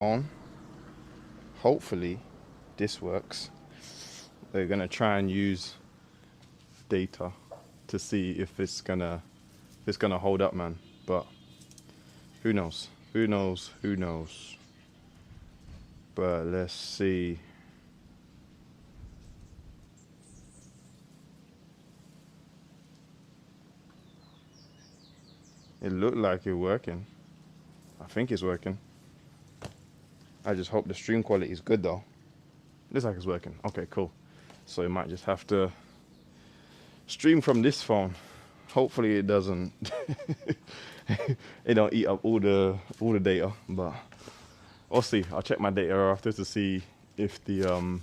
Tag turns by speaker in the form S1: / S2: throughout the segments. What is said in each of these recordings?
S1: on. Hopefully this works. We're gonna try and use data to see if it's gonna hold up, man. But who knows? Who knows? Who knows? But let's see. It looked like it's working. I think it's working. I just hope the stream quality is good though. Looks like it's working. Okay, cool. So you might just have to stream from this phone. Hopefully it doesn't it don't eat up all the data, but we'll see. I'll check my data after to see if the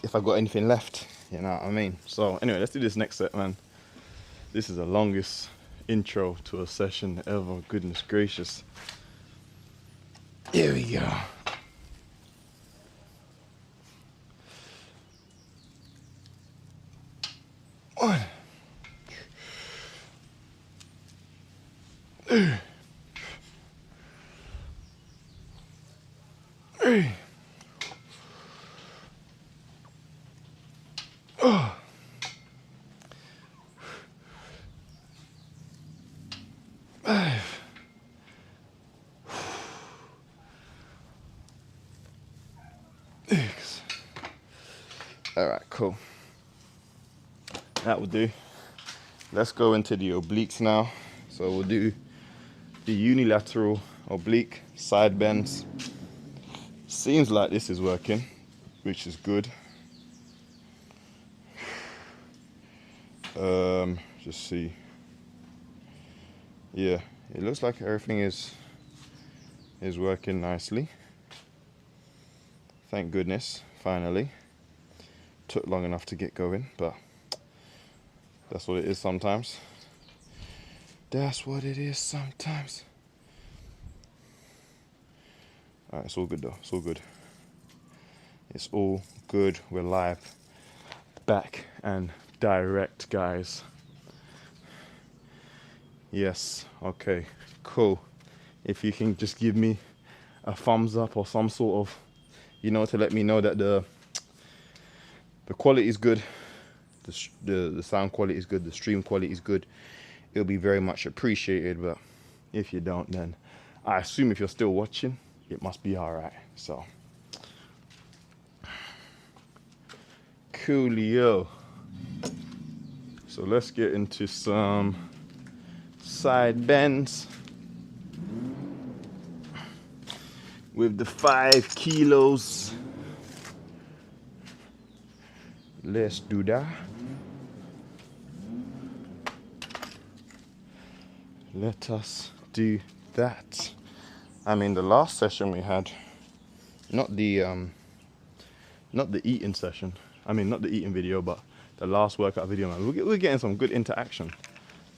S1: if I got anything left. You know what I mean? So anyway, let's do this next set, man. This is the longest intro to a session ever. Goodness gracious. Here we go. One. Two. Three. Oh. 5. 6. All right, cool. That will do. Let's go into the obliques now. So we'll do the unilateral oblique side bends. Seems like this is working, which is good. Just see. Yeah, it looks like everything is working nicely. Thank goodness, finally. Took long enough to get going, but that's what it is sometimes. That's what it is sometimes. Alright, it's all good though, it's all good. It's all good, we're live. Back and direct, guys. Yes, okay, cool. If you can just give me a thumbs up or some sort of, to let me know that the quality is good, the sound quality is good, the stream quality is good, it'll be very much appreciated. But if you don't, then I assume if you're still watching, it must be all right. So coolio. So let's get into some side bends with the 5 kilos. Let's do that. Let us do that. I mean, the last session we had, not the eating session. I mean, not the eating video, but the last workout video, man. We're getting some good interaction.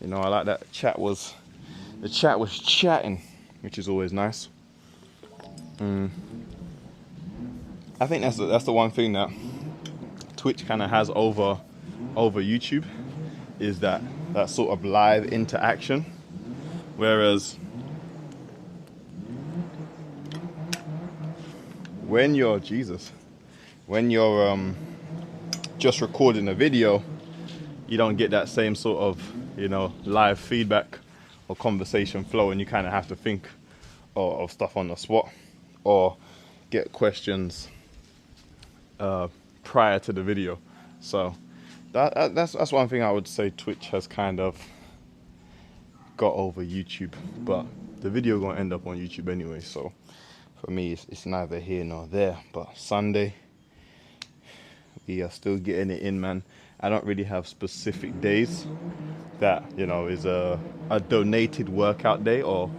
S1: I like that. The chat was chatting, which is always nice. I think that's the one thing that Twitch kind of has over YouTube, is that sort of live interaction. Whereas when you're just recording a video, you don't get that same sort of live feedback or conversation flow, and you kind of have to think of stuff on the spot or get questions prior to the video. So that's one thing I would say Twitch has kind of got over YouTube, but the video gonna end up on YouTube anyway, so for me it's neither here nor there. But Sunday, we are still getting it in, man. I don't really have specific days that is a donated workout day, or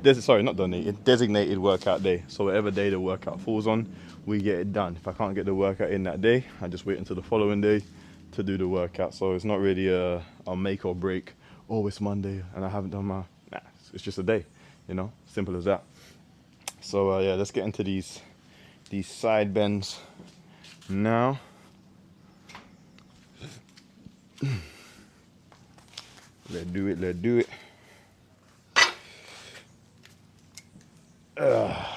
S1: designated workout day. So whatever day the workout falls on, we get it done. If I can't get the workout in that day, I just wait until the following day to do the workout. So it's not really a make or break. Oh, it's Monday and I haven't done my... Nah, it's just a day, simple as that. So yeah, let's get into these side bends now. Let's do it. Let's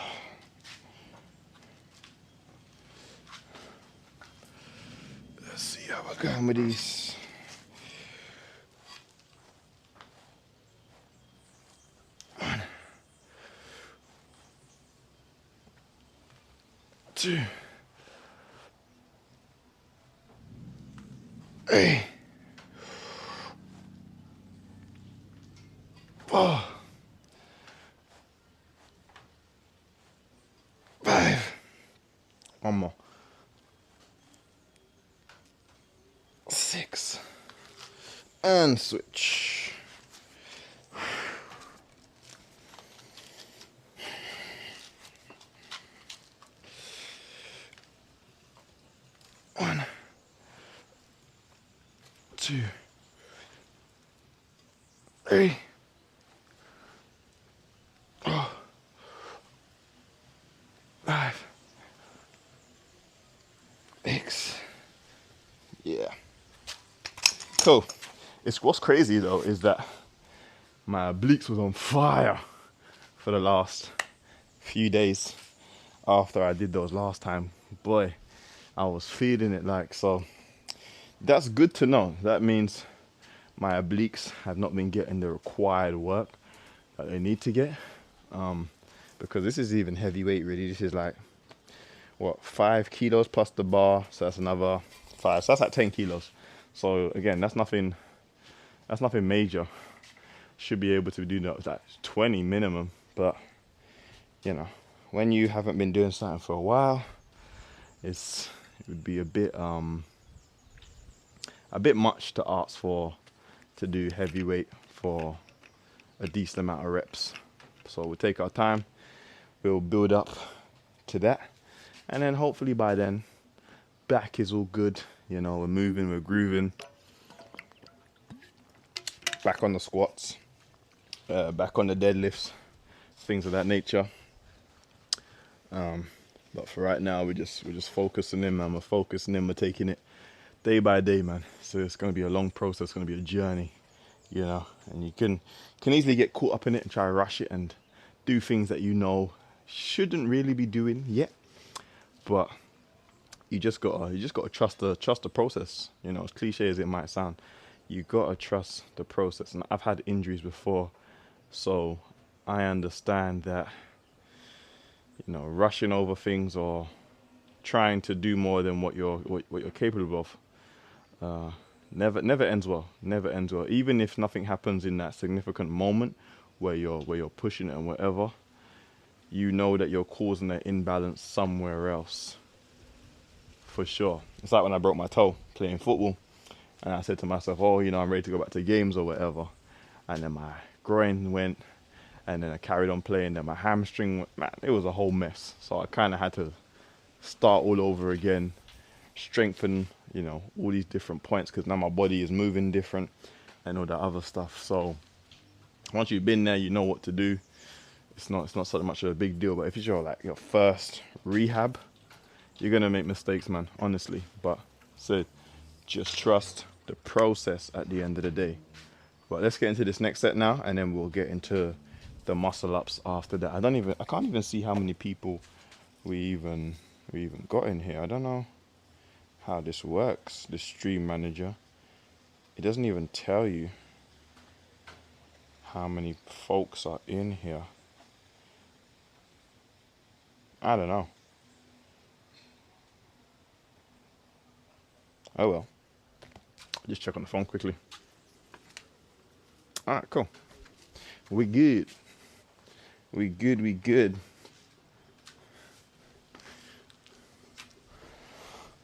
S1: see how we're going with these. One, two, three, 4, 5. One more. 6. And switch. One, 2, 3, 4, 5, 6. Yeah. Cool. What's crazy though is that my obliques was on fire for the last few days after I did those last time. Boy, I was feeling it like so. That's good to know. That means my obliques have not been getting the required work that they need to get. Because this is even heavyweight really. This is like, what, 5 kilos plus the bar. So that's another 5. So that's like 10 kilos. So again, that's nothing major. Should be able to do that, like 20 minimum. But, you know, when you haven't been doing something for a while, it would be a bit much to ask for to do heavyweight for a decent amount of reps. So we'll take our time, we'll build up to that, and then hopefully by then back is all good, you know, we're moving, we're grooving, back on the squats, back on the deadlifts, things of that nature. But for right now we're just focusing in, man. We're focusing in, we're taking it day by day, man. So it's going to be a long process, it's going to be a journey, you know, and you can easily get caught up in it and try to rush it and do things that you know shouldn't really be doing yet. But you just gotta trust the process, you know, as cliche as it might sound. You gotta trust the process. And I've had injuries before, so I understand that, you know, rushing over things or trying to do more than what you're capable of never ends well. Never ends well. Even if nothing happens in that significant moment where you're pushing it and whatever, you know that you're causing an imbalance somewhere else. For sure. It's like when I broke my toe playing football, and I said to myself, oh, you know, I'm ready to go back to games or whatever. And then my groin went, and then I carried on playing, then my hamstring went, man, it was a whole mess. So I kind of had to start all over again, strengthen, you know, all these different points, because now my body is moving different and all that other stuff. So once you've been there, you know what to do. It's not so much of a big deal. But if it's your first rehab, you're gonna make mistakes, man, honestly. But so just trust the process at the end of the day. But let's get into this next set now, and then we'll get into the muscle ups after that. I can't even see how many people we even got in here. I don't know how this works, the stream manager. It doesn't even tell you how many folks are in here. I don't know. Oh well. Just check on the phone quickly. Alright, cool. We good. We good.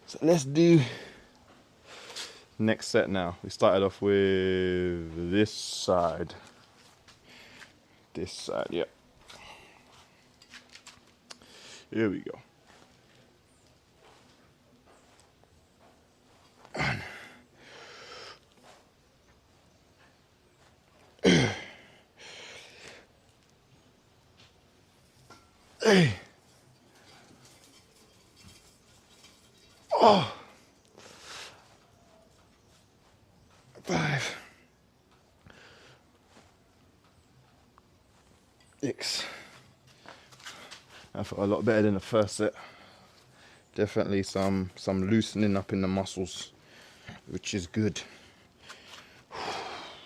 S1: So let's do next set now. We started off with this side. This side, yeah. Here we go. Hey. Oh. 5. 6. I felt a lot better than the first set. Definitely some loosening up in the muscles, which is good.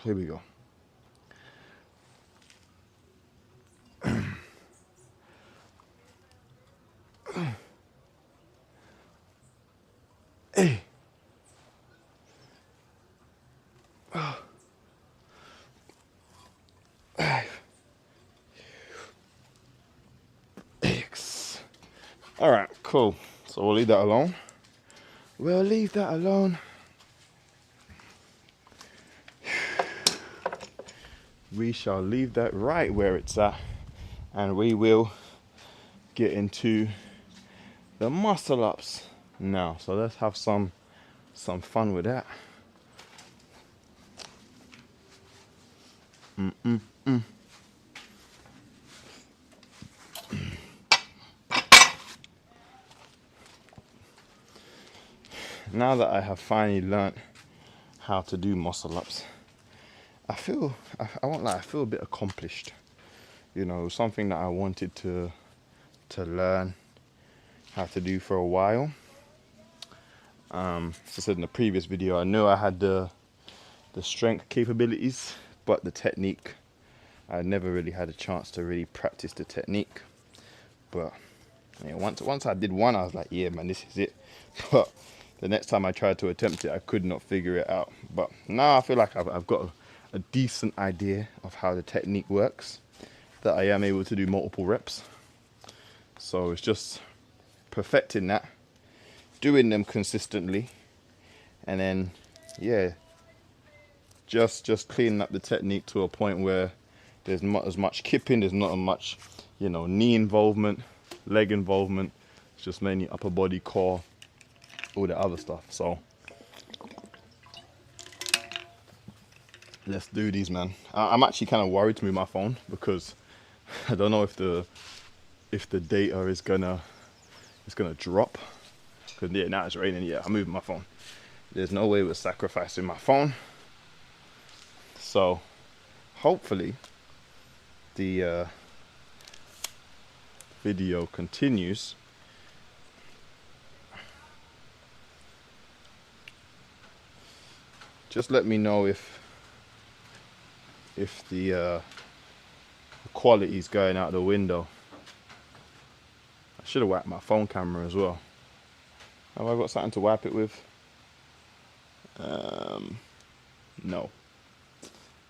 S1: Here we go. Hey. All right, cool. So we'll leave that alone. We'll leave that alone. We shall leave that right where it's at, and we will get into the muscle ups now. So let's have some fun with that. Now that I have finally learnt how to do muscle ups, I won't lie, I feel a bit accomplished. You know, something that I wanted to learn how to do for a while. As I said in the previous video, I knew I had the strength capabilities, but the technique, I never really had a chance to really practice the technique. But yeah, once I did one, I was like, yeah, man, this is it. But the next time I tried to attempt it, I could not figure it out. But now I feel like I've got a decent idea of how the technique works, that I am able to do multiple reps. So it's just perfecting that, doing them consistently, and then, yeah, just cleaning up the technique to a point where there's not as much kipping, there's not as much, you know, knee involvement, leg involvement. It's just mainly upper body, core, all the other stuff. So let's do these, man. I'm actually kind of worried to move my phone because I don't know if the data is gonna drop. Because yeah, now it's raining. Yeah, I'm moving my phone. There's no way we're sacrificing my phone. So hopefully the video continues. Just let me know if the quality is going out the window. I should have wiped my phone camera as well. Have I got something to wipe it with? No.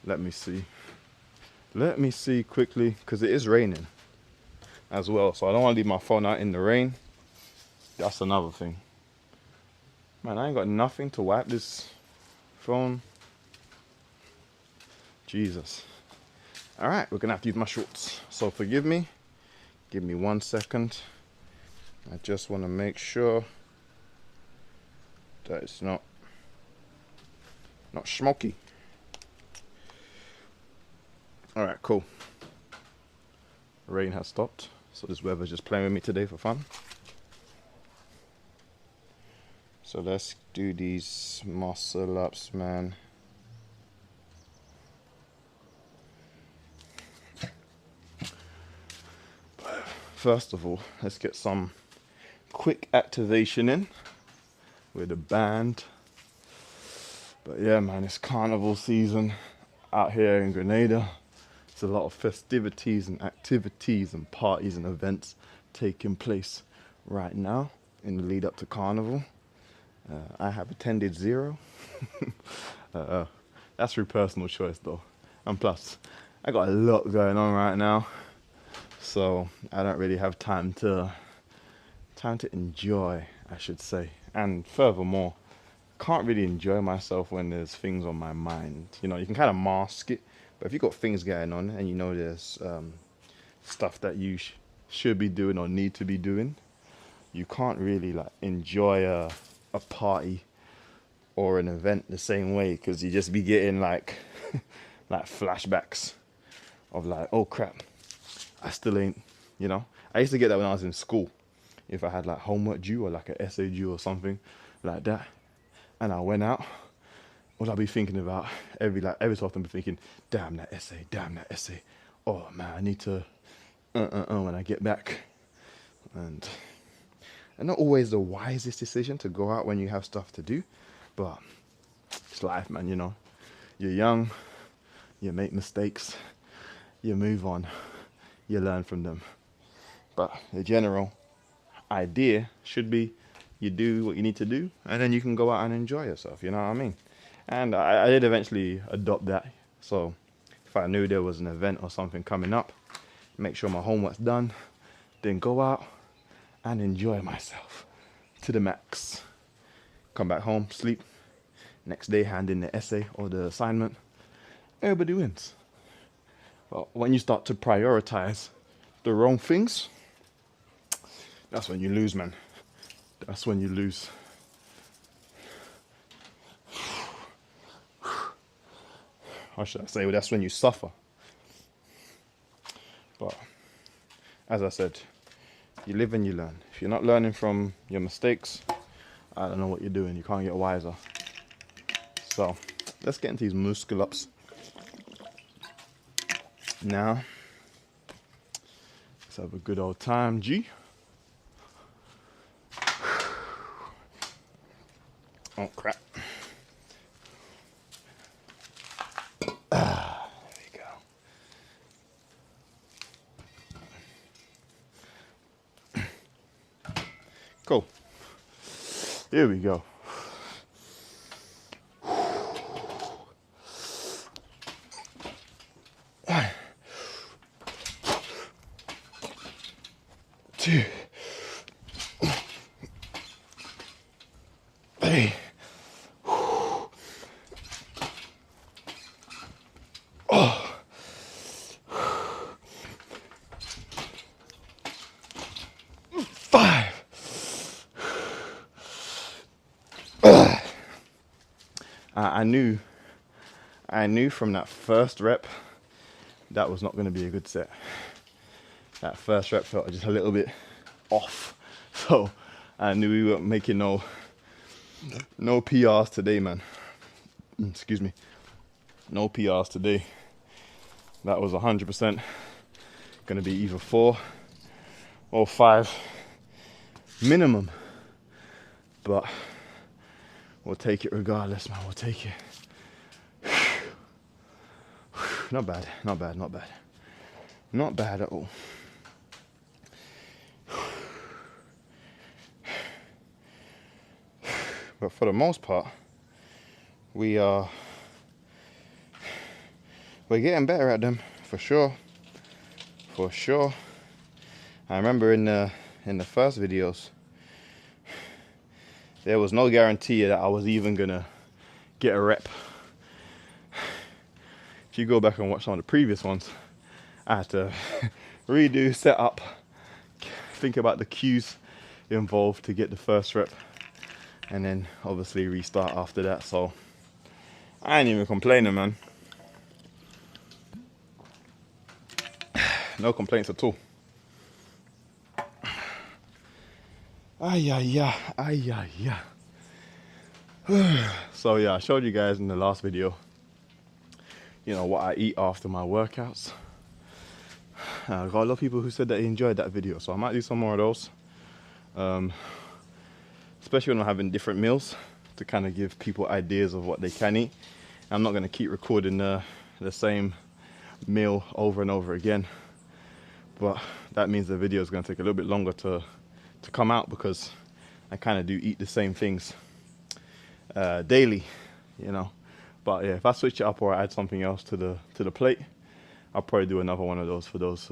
S1: Let me see. Let me see quickly, because it is raining as well. So I don't want to leave my phone out in the rain. That's another thing. Man, I ain't got nothing to wipe this phone. Jesus. All right, we're gonna have to use my shorts. So forgive me. Give me 1 second. I just want to make sure that it's not smoky. All right, cool. Rain has stopped, so this weather's just playing with me today for fun. So let's do these muscle ups, man. First of all, let's get some quick activation in with a band. But yeah, man, it's carnival season out here in Grenada. There's a lot of festivities and activities and parties and events taking place right now in the lead up to carnival. I have attended 0. That's through personal choice though. And plus, I got a lot going on right now, so I don't really have time to enjoy, I should say. And furthermore, can't really enjoy myself when there's things on my mind. You know, you can kind of mask it, but if you've got things going on and you know there's stuff that you should be doing or need to be doing, you can't really like enjoy a party or an event the same way, because you just be getting like like flashbacks of like, oh crap, I still ain't, you know. I used to get that when I was in school. If I had like homework due or like an essay due or something like that, and I went out, what I'll be thinking about every so often, be thinking, damn that essay. Oh man, I need to when I get back. And not always the wisest decision to go out when you have stuff to do, but it's life, man. You know, you're young, you make mistakes, you move on, you learn from them. But the general idea should be you do what you need to do, and then you can go out and enjoy yourself. You know what I mean? And I did eventually adopt that. So if I knew there was an event or something coming up, make sure my homework's done, then go out and enjoy myself to the max. Come back home, sleep. Next day, hand in the essay or the assignment. Everybody wins. But when you start to prioritize the wrong things, that's when you lose, man. That's when you lose. How should I say? Well, that's when you suffer. But as I said, you live and you learn. If you're not learning from your mistakes, I don't know what you're doing. You can't get wiser. So let's get into these muscle ups. Now, let's have a good old time, G. Oh crap. There we go. Cool. Here we go. 1, 2, 3. Oh. 5. I knew from that first rep that was not going to be a good set. That first rep felt just a little bit off. So I knew we weren't making no PRs today, man. Excuse me. No PRs today. That was 100% going to be either 4 or 5 minimum. But we'll take it regardless, man. We'll take it. Not bad, not bad, not bad. Not bad at all. But for the most part, we're getting better at them, for sure. For sure. I remember in the first videos, there was no guarantee that I was even gonna get a rep. If you go back and watch some of the previous ones, I had to redo, set up, think about the cues involved to get the first rep, and then obviously restart after that. So I ain't even complaining, man. No complaints at all. So yeah, I showed you guys in the last video, you know, what I eat after my workouts. I got a lot of people who said that they enjoyed that video, so I might do some more of those. Especially when I'm having different meals, to kind of give people ideas of what they can eat. I'm not going to keep recording the same meal over and over again, but that means the video is going to take a little bit longer to come out, because I kind of do eat the same things daily, you know. But yeah, if I switch it up or I add something else to the plate, I'll probably do another one of those for those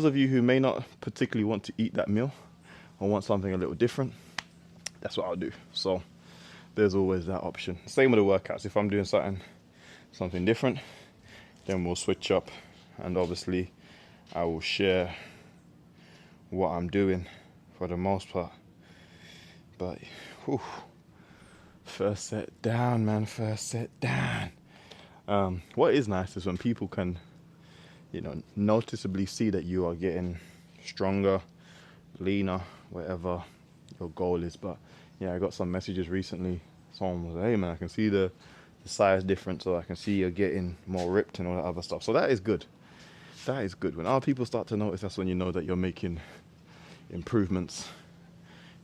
S1: of you who may not particularly want to eat that meal or want something a little different. That's what I'll do. So there's always that option. Same with the workouts. If I'm doing something different, then we'll switch up, and obviously I will share what I'm doing for the most part. But whew, first set down, man. First set down. What is nice is when people can, you know, noticeably see that you are getting stronger, leaner, whatever your goal is. But yeah, I got some messages recently. Someone was like, hey man, I can see the size difference, or I can see you're getting more ripped and all that other stuff. So that is good. That is good. When other people start to notice, that's when you know that you're making improvements,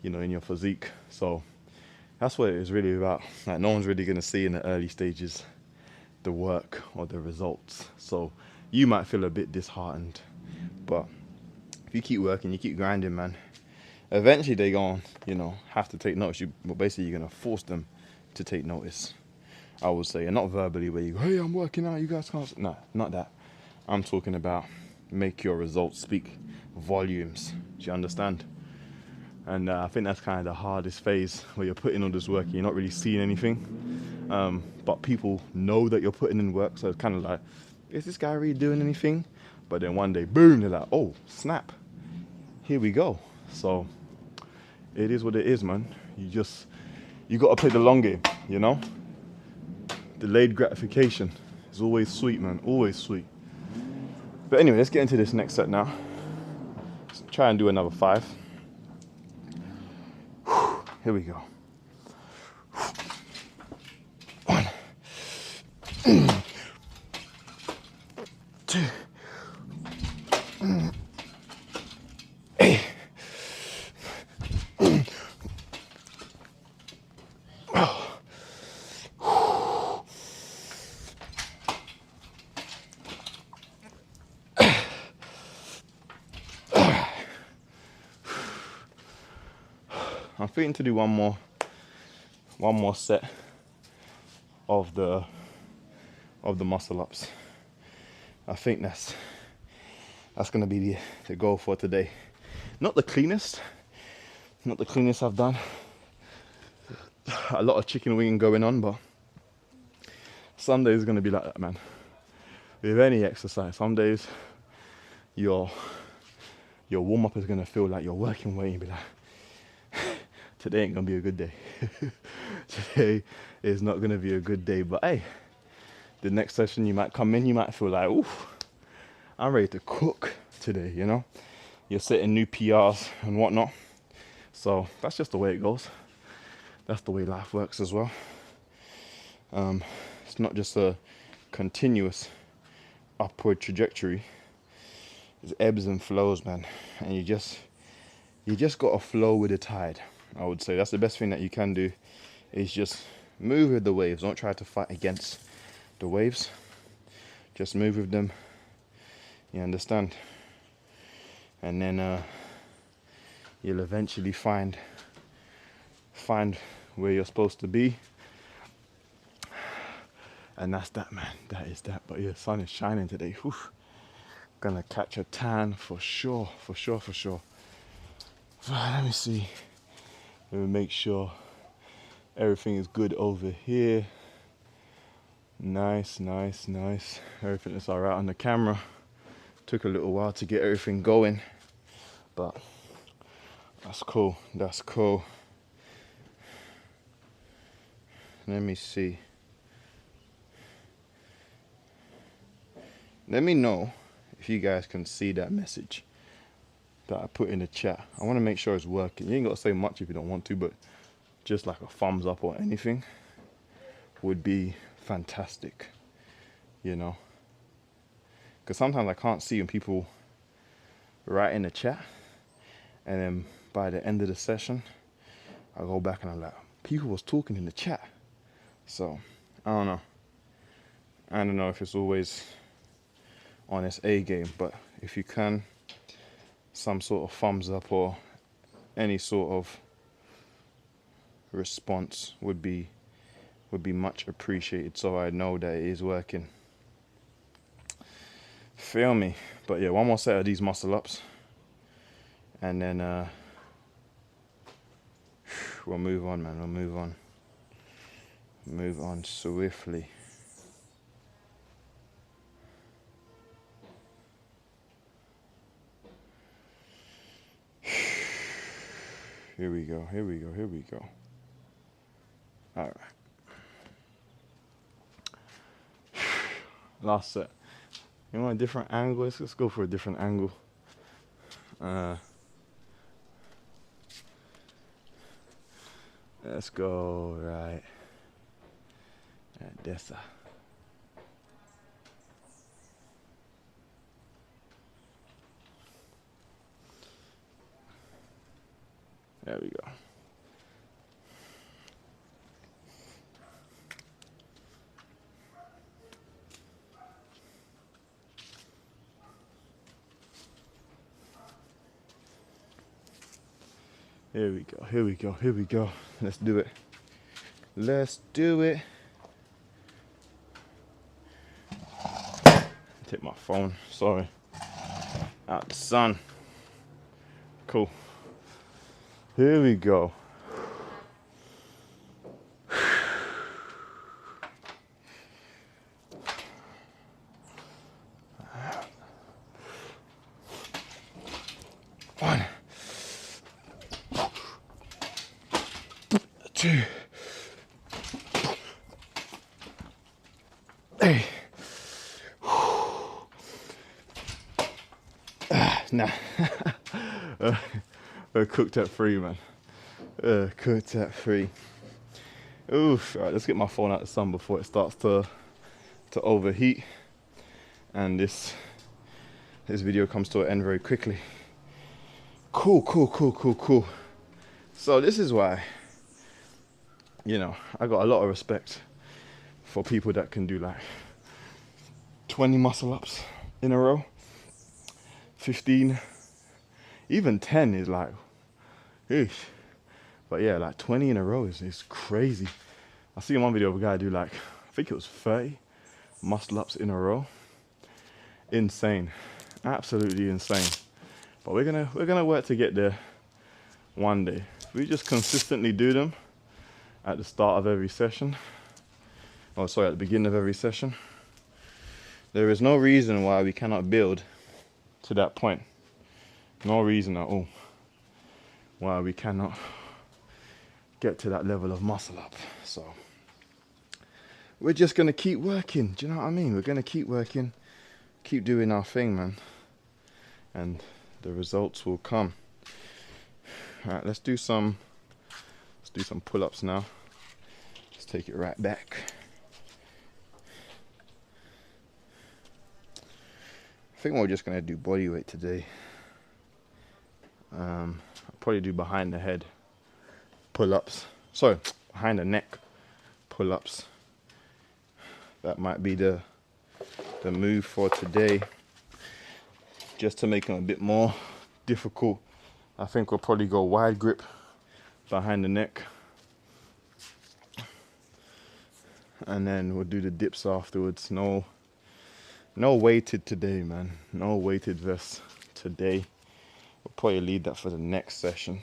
S1: you know, in your physique. So that's what it is really about. Like, no one's really going to see in the early stages the work or the results. So you might feel a bit disheartened, but if you keep working, you keep grinding, man, eventually they're going to, you know, have to take notice. Well, basically, you're going to force them to take notice, I would say. And not verbally where you go, hey, I'm working out, you guys can't. No, not that. I'm talking about make your results speak volumes. Do you understand? And I think that's kind of the hardest phase, where you're putting all this work and you're not really seeing anything. But people know that you're putting in work, so it's kind of like, is this guy really doing anything? But then one day, boom, they're like, oh, snap, here we go. So it is what it is, man. You got to play the long game, you know? Delayed gratification is always sweet, man, always sweet. But anyway, let's get into this next set now. Let's try and do another 5. Here we go. 1, 2, 8. I'm feeling to do one more set of the muscle ups. I think that's gonna be the goal for today. Not the cleanest I've done. A lot of chicken wing going on, but some days is gonna be like that, man. With any exercise, some days your warm up is gonna feel like you're working weight and be like, today ain't gonna be a good day. Today is not gonna be a good day. But hey, the next session you might come in, you might feel like, oof, I'm ready to cook today, you know? You're setting new PRs and whatnot. So that's just the way it goes. That's the way life works as well. It's not just a continuous upward trajectory. It's ebbs and flows, man. And you just gotta flow with the tide. I would say that's the best thing that you can do, is just move with the waves. Don't try to fight against the waves. Just move with them. You understand? And then you'll eventually find where you're supposed to be. And that's that, man. That is that. But yeah, sun is shining today. Whew. Gonna catch a tan for sure. Let me see. Let me make sure everything is good over here. Nice. Everything is alright on the camera. Took a little while to get everything going, but that's cool. Let me see. Let me know if you guys can see that message that I put in the chat. I want to make sure it's working. You ain't got to say much if you don't want to, but just like a thumbs up or anything would be fantastic, you know? Because sometimes I can't see when people write in the chat, and then by the end of the session, I go back and I'm like, people was talking in the chat. So, I don't know. I don't know if it's always on its A game, but if you can, some sort of thumbs up or any sort of response would be much appreciated, so I know that it is working. Feel me? But yeah, one more set of these muscle ups, and then we'll move on, man. We'll move on swiftly. Here we go. All right. Last set. You want a different angle? Let's go for a different angle. Let's go right at this. There we go. Here we go, here we go, here we go. Let's do it. Let's do it. Take my phone, sorry. Out the sun. Cool. Here we go. One, two, hey. Nah. Cooked at 3, man. Cooked at 3. Oof. Alright, let's get my phone out of the sun before it starts to overheat. And this video comes to an end very quickly. Cool. So this is why, you know, I got a lot of respect for people that can do like 20 muscle ups in a row, 15, even 10 is like, eesh. But yeah, like 20 in a row is crazy. I see in one video of a guy do like, I think it was 30 muscle ups in a row. Insane, absolutely insane. But we're gonna work to get there one day. We just consistently do them at the start of every session. Oh, sorry, at the beginning of every session. There is no reason why we cannot build to that point. No reason at all why we cannot get to that level of muscle up. So we're just gonna keep working. Do you know what I mean? We're gonna keep working, keep doing our thing, man, and the results will come. All right, let's do some pull-ups now. Let's take it right back. I think we're just gonna do body weight today. I'll probably do behind the head pull-ups. Sorry, behind the neck pull-ups. That might be the move for today. Just to make them a bit more difficult, I think we'll probably go wide grip behind the neck. And then we'll do the dips afterwards. No weighted today, man. No weighted vests today. We'll probably leave that for the next session.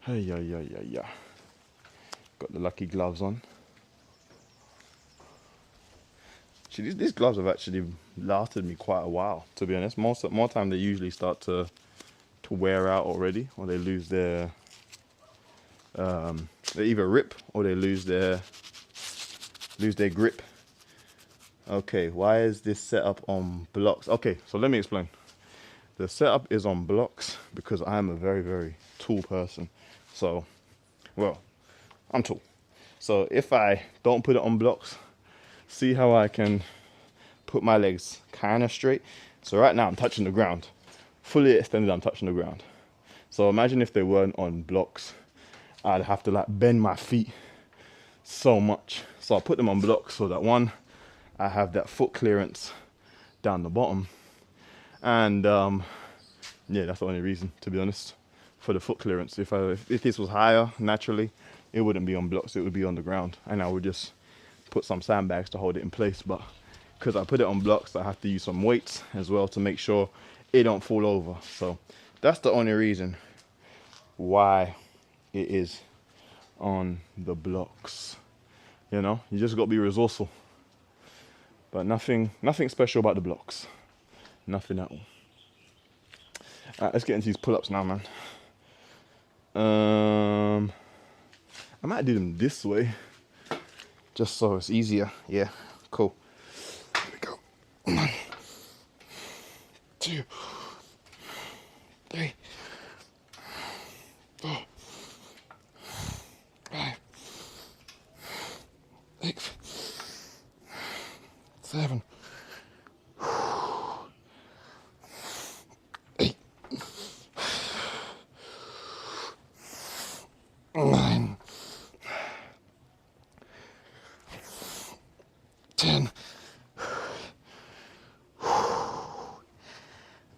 S1: Hey, yeah. Got the lucky gloves on. Actually, these gloves have actually lasted me quite a while, to be honest. More time they usually start to wear out already, or they lose their they either rip or they lose their grip. Okay, why is this setup on blocks? Okay, so let me explain. The setup is on blocks because I am a very, very tall person. So, well, I'm tall. So if I don't put it on blocks, see how I can put my legs kind of straight. So right now I'm touching the ground. Fully extended, I'm touching the ground. So imagine if they weren't on blocks, I'd have to like bend my feet so much. So I put them on blocks so that one, I have that foot clearance down the bottom. And yeah, that's the only reason, to be honest, for the foot clearance. If this was higher, naturally, it wouldn't be on blocks, it would be on the ground. And I would just put some sandbags to hold it in place. But because I put it on blocks, I have to use some weights as well to make sure it don't fall over. So that's the only reason why it is on the blocks. You know, you just got to be resourceful. But nothing special about the blocks. Nothing at all. Alright, let's get into these pull-ups now, man. I might do them this way, just so it's easier. Yeah, cool. Here we go. 1, 2, 3, 4, 5, 6, 7,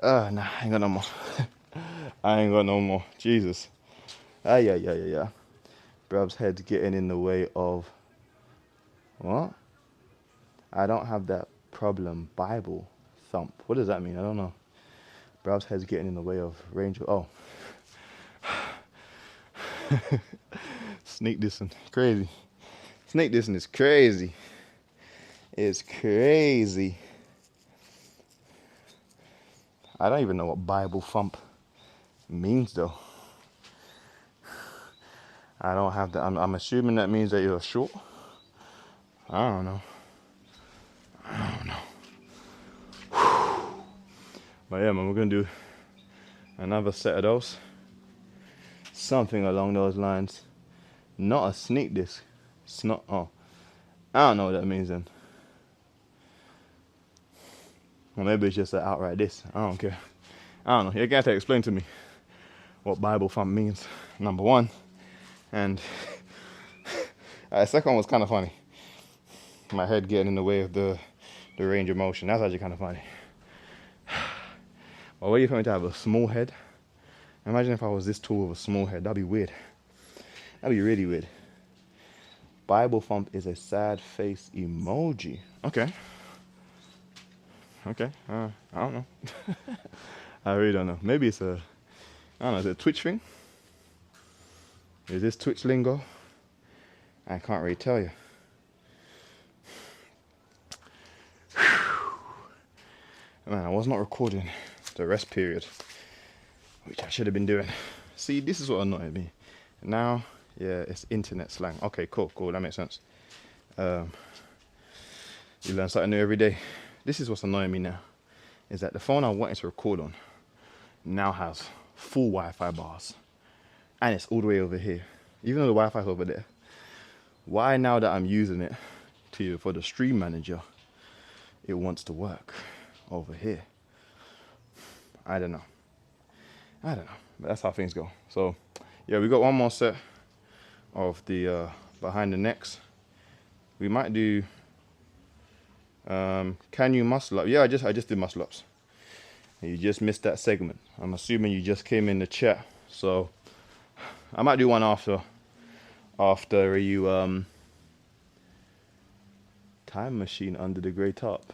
S1: Nah, I ain't got no more. I ain't got no more. Jesus. Yeah. Bruv's head's getting in the way of... What? I don't have that problem. Bible thump. What does that mean? I don't know. Bruv's head's getting in the way of range of... Oh. Sneak dissing. Crazy. Sneak dissing is crazy. It's crazy. I don't even know what Bible thump means though. I don't have that. I'm assuming that means that you're short. I don't know. But yeah, man, we're gonna do another set of those. Something along those lines. Not a sneak disc. It's not. Oh, I don't know what that means then. Or maybe it's just an outright diss. I don't care. I don't know. You're gonna have to explain to me what Bible thump means. Number one, and the second one was kind of funny. My head getting in the way of the range of motion. That's actually kind of funny. Well, where you going to have a small head? Imagine if I was this tall with a small head. That'd be weird. That'd be really weird. Bible thump is a sad face emoji. Okay. I don't know. I really don't know. Maybe it's a, I don't know, is it a Twitch thing? Is this Twitch lingo? I can't really tell you. Man, I was not recording the rest period, which I should have been doing. See, this is what annoyed me. Now, yeah, it's internet slang. Okay, cool, that makes sense. You learn something new every day. This is what's annoying me now, is that the phone I wanted to record on now has full Wi-Fi bars, and it's all the way over here. Even though the Wi-Fi's over there, why now that I'm using it for the stream manager, it wants to work over here? I don't know, but that's how things go. So yeah, we got one more set of the behind the necks. We might do can you muscle up? Yeah, I just did muscle ups. You just missed that segment. I'm assuming you just came in the chat, so I might do one after you time machine under the grey top.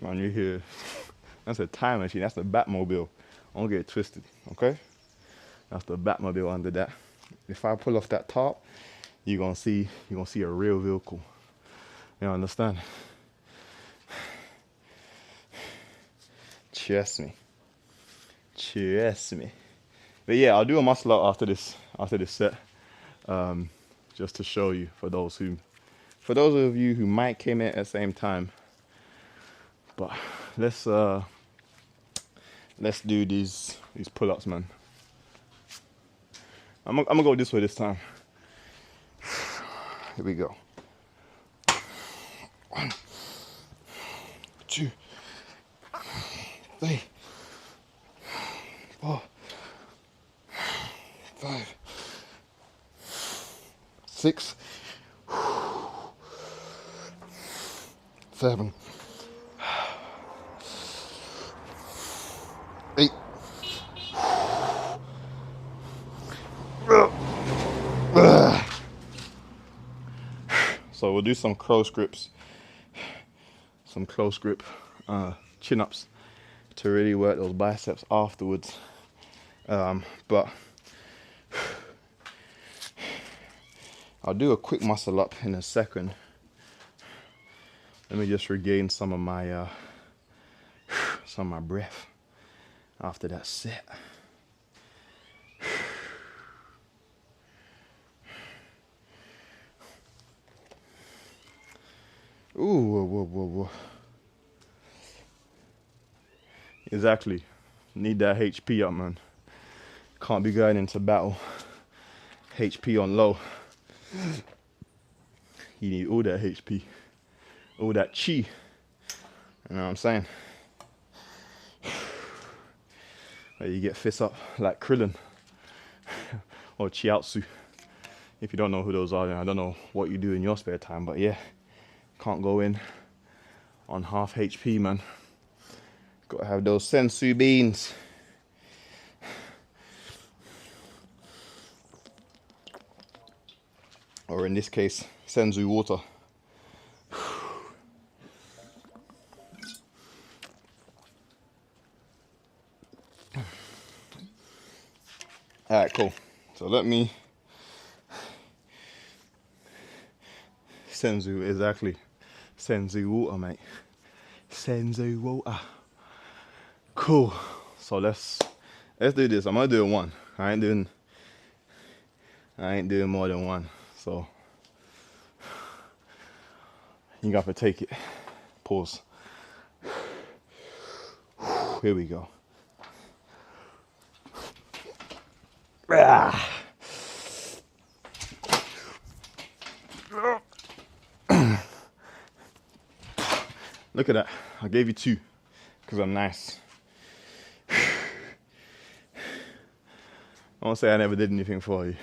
S1: Man, you hear? That's a time machine. That's the Batmobile. Don't get it twisted, okay? That's the Batmobile under that. If I pull off that top, you're gonna see a real vehicle. You understand? Trust me. But yeah, I'll do a muscle up after this set, just to show you for those of you who might came in at the same time. But let's do these pull-ups, man. I'm gonna go this way this time. Here we go. 1, 2, 3, 4, 5, 6, 7, 8. So we'll do some close grips, chin-ups to really work those biceps afterwards. But I'll do a quick muscle up in a second. Let me just regain some of my breath after that set. Ooh, whoa. Exactly. Need that HP up, man. Can't be going into battle HP on low. You need all that HP, all that chi. You know what I'm saying? Like you get fists up like Krillin or Chiaotzu. If you don't know who those are, then I don't know what you do in your spare time, but yeah, can't go in on half HP, man. Gotta have those sensu beans. Or in this case, senzu water. Alright, cool. So let me... Senzu, exactly. Senzu water, mate. Senzu water. Cool. So let's do this. I'm gonna do one. I ain't doing more than one. So you got to take it. Pause. Here we go. Look at that. I gave you 2 because I'm nice. I won't say I never did anything for you.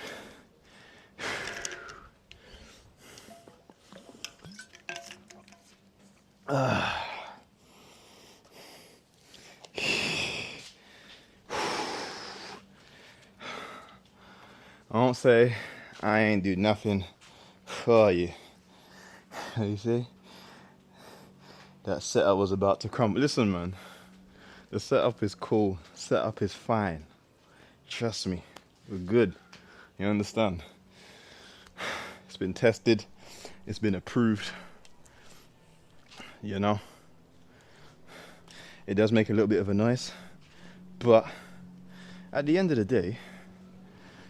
S1: I won't say I ain't do nothing for you. You see? That setup was about to crumble. Listen, man. The setup is cool. Setup is fine. Trust me. We're good. You understand? It's been tested. It's been approved. You know? It does make a little bit of a noise. But at the end of the day,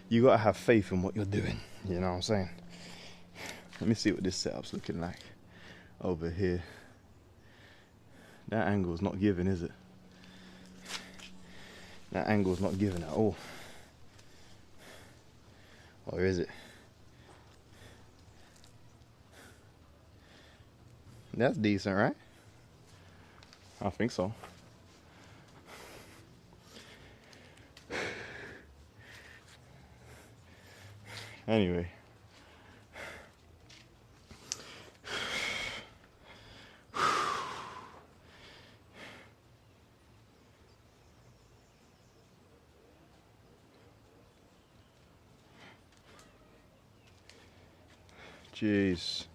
S1: you gotta have faith in what you're doing. You know what I'm saying? Let me see what this setup's looking like over here. That angle's not giving, is it? That angle's not giving at all. Or is it? That's decent, right? I think so. Anyway. Jeez.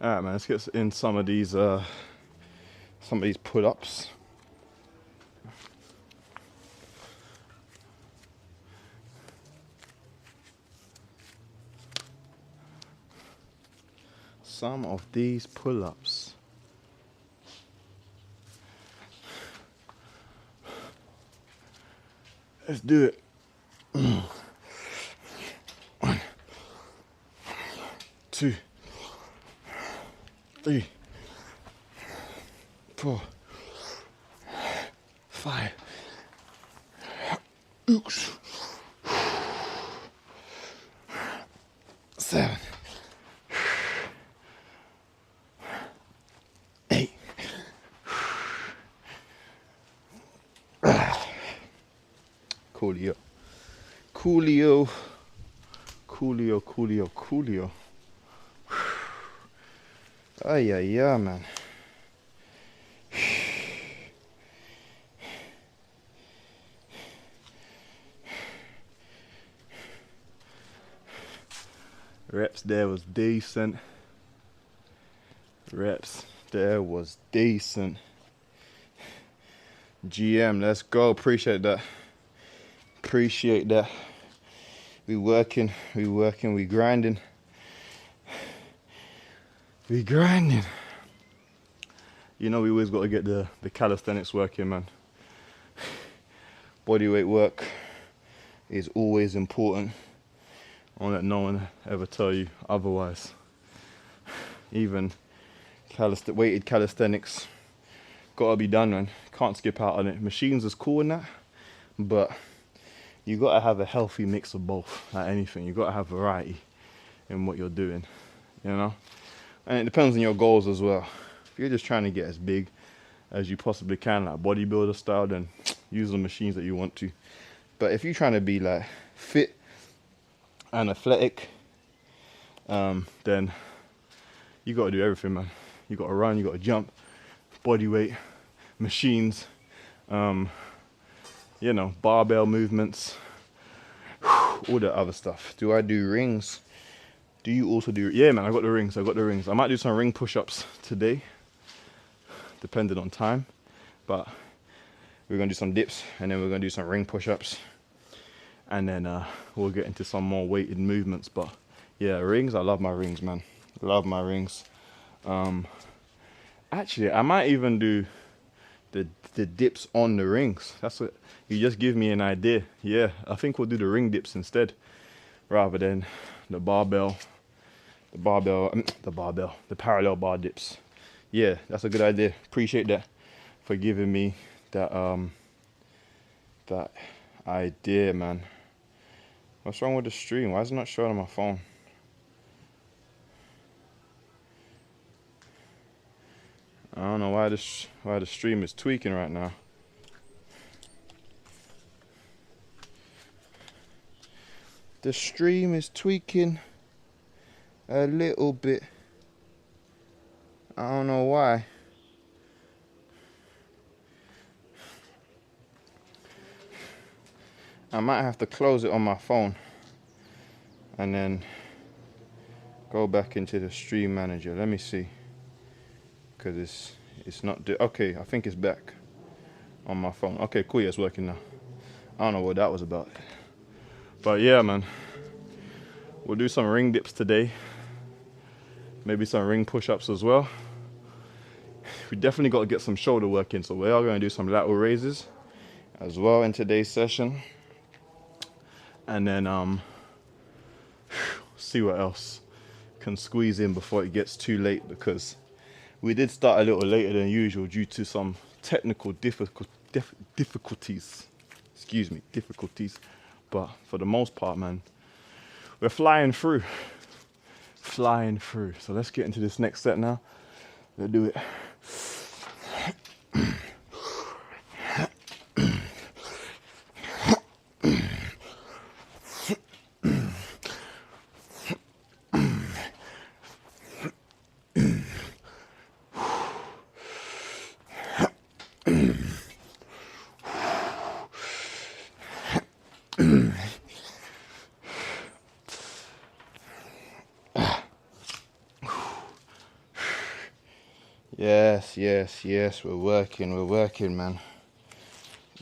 S1: All right, man. Let's get in some of these pull-ups. Some of these pull-ups. Let's do it. 1, 2, 3, 4, 5. Oops. 7. 8. Coolio. Coolio. Coolio, coolio, coolio. Ay, ay, ay, man. Reps there was decent. Reps there was decent. GM, let's go. Appreciate that. Appreciate that. We working, we grinding. We grinding. You know we always got to get the calisthenics working, man. Bodyweight work is always important. I won't let no one ever tell you otherwise. Even weighted calisthenics gotta be done, man. Can't skip out on it. Machines is cool in that, but you gotta have a healthy mix of both. Like anything, you gotta have variety in what you're doing, you know. And it depends on your goals as well. If you're just trying to get as big as you possibly can, like bodybuilder style, then use the machines that you want to. But if you're trying to be like fit and athletic, then you got to do everything, man. You got to run, you got to jump, body weight, machines, you know, barbell movements, all that other stuff. Do I do rings? Do you also do? Yeah, man, I got the rings. I might do some ring push-ups today, depending on time. But we're gonna do some dips, and then we're gonna do some ring push-ups, and then we'll get into some more weighted movements. But yeah, rings. I love my rings, man. Love my rings. Actually, I might even do the dips on the rings. That's what you just give me an idea. Yeah, I think we'll do the ring dips instead, rather than the parallel bar dips. Yeah, that's a good idea. Appreciate that for giving me that that idea, man. What's wrong with the stream? Why is it not showing on my phone? I don't know why the stream is tweaking right now. The stream is tweaking a little bit. I don't know why. I might have to close it on my phone and then go back into the stream manager. Let me see, because it's not okay. I think it's back on my phone. Okay, cool. Yeah, it's working now. I don't know what that was about, but yeah, man, we'll do some ring dips today, maybe some ring push-ups as well. We definitely got to get some shoulder work in, so we are going to do some lateral raises as well in today's session, and then see what else can squeeze in before it gets too late, because we did start a little later than usual due to some technical difficulties. Excuse me, difficulties. But for the most part, man, we're flying through. So let's get into this next set now. Let's do it. Yes, we're working, man.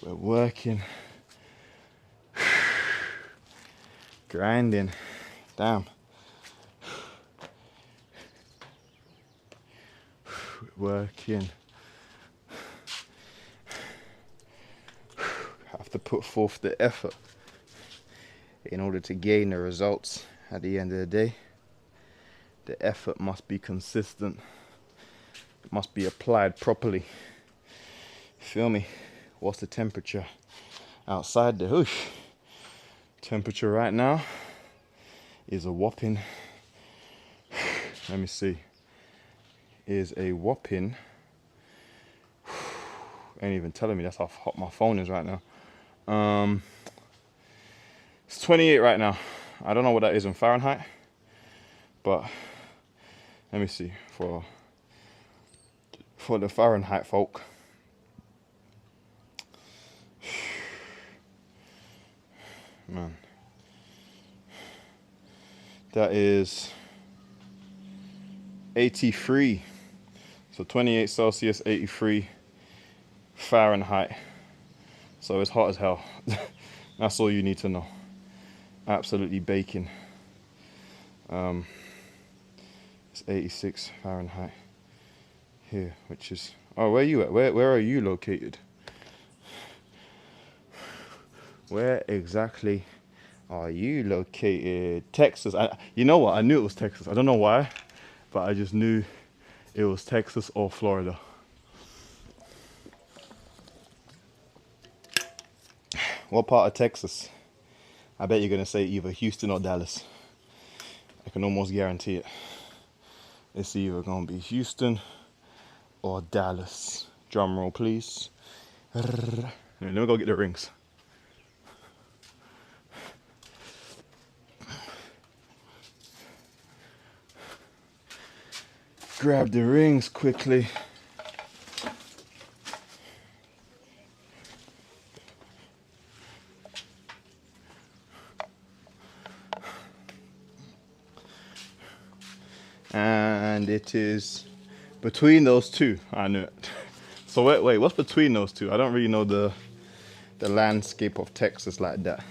S1: We're working. Grinding. Damn. We're working. Have to put forth the effort in order to gain the results at the end of the day. The effort must be consistent. It must be applied properly. Feel me? What's the temperature outside the hoosh? Temperature right now is a whopping, let me see, is a whopping, ain't even telling me, that's how hot my phone is right now. It's 28 right now. I don't know what that is in Fahrenheit, but let me see for the Fahrenheit folk. Man, that is 83. So 28 Celsius, 83 Fahrenheit. So it's hot as hell. That's all you need to know. Absolutely baking. It's 86 Fahrenheit here, which is, oh, where are you at? Where are you located? Where exactly are you located? Texas. You know what? I knew it was Texas. I don't know why, but I just knew it was Texas or Florida. What part of Texas? I bet you're going to say either Houston or Dallas. I can almost guarantee it. It's either going to be Houston or Dallas. Drum roll, please. Let me go get the rings. Grab the rings quickly. And it is between those two. I knew it. So wait, what's between those two? I don't really know the landscape of Texas like that.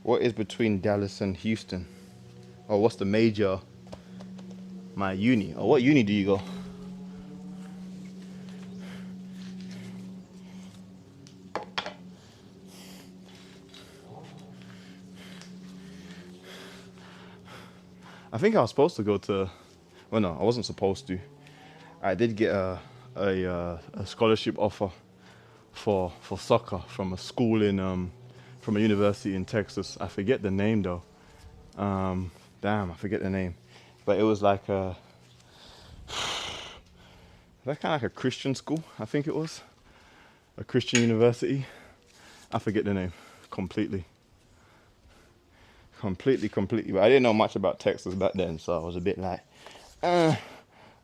S1: What is between Dallas and Houston? Or what's the major? My uni. Or what uni do you go? I think I was supposed to go to, well no, I wasn't supposed to. I did get a scholarship offer for soccer from a school in from a university in Texas. I forget the name though. Damn, I forget the name. But it was like a, that kind of like a Christian school, I think it was. A Christian university. I forget the name completely. Completely. But I didn't know much about Texas back then, so I was a bit like, I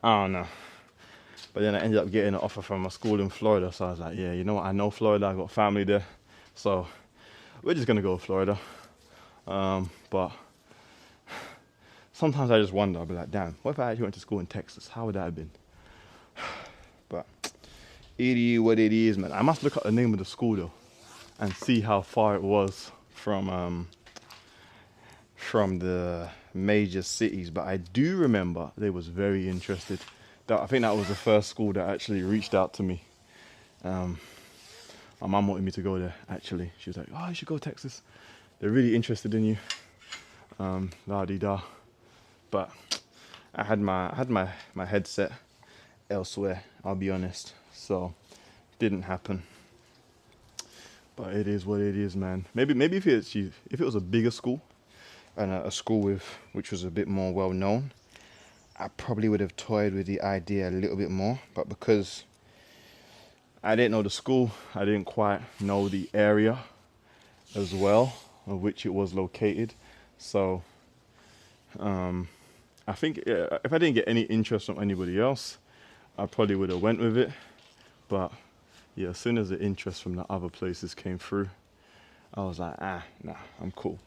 S1: don't know. But then I ended up getting an offer from a school in Florida, so I was like, yeah, you know what, I know Florida, I got family there, so we're just gonna go to Florida. But sometimes I just wonder, I'll be like, damn, what if I actually went to school in Texas? How would that have been? But it is what it is, man. I must look up the name of the school though, and see how far it was from the major cities. But I do remember they was very interested. I think that was the first school that actually reached out to me. My mum wanted me to go there, actually. She was like, oh, you should go to Texas. They're really interested in you. La-di-da. But I had my headset elsewhere, I'll be honest. So, didn't happen. But it is what it is, man. Maybe if it was a bigger school, and a school which was a bit more well known, I probably would have toyed with the idea a little bit more. But because I didn't know the school, I didn't quite know the area as well of which it was located. So I think if I didn't get any interest from anybody else, I probably would have went with it. But yeah, as soon as the interest from the other places came through, I was like, nah, I'm cool.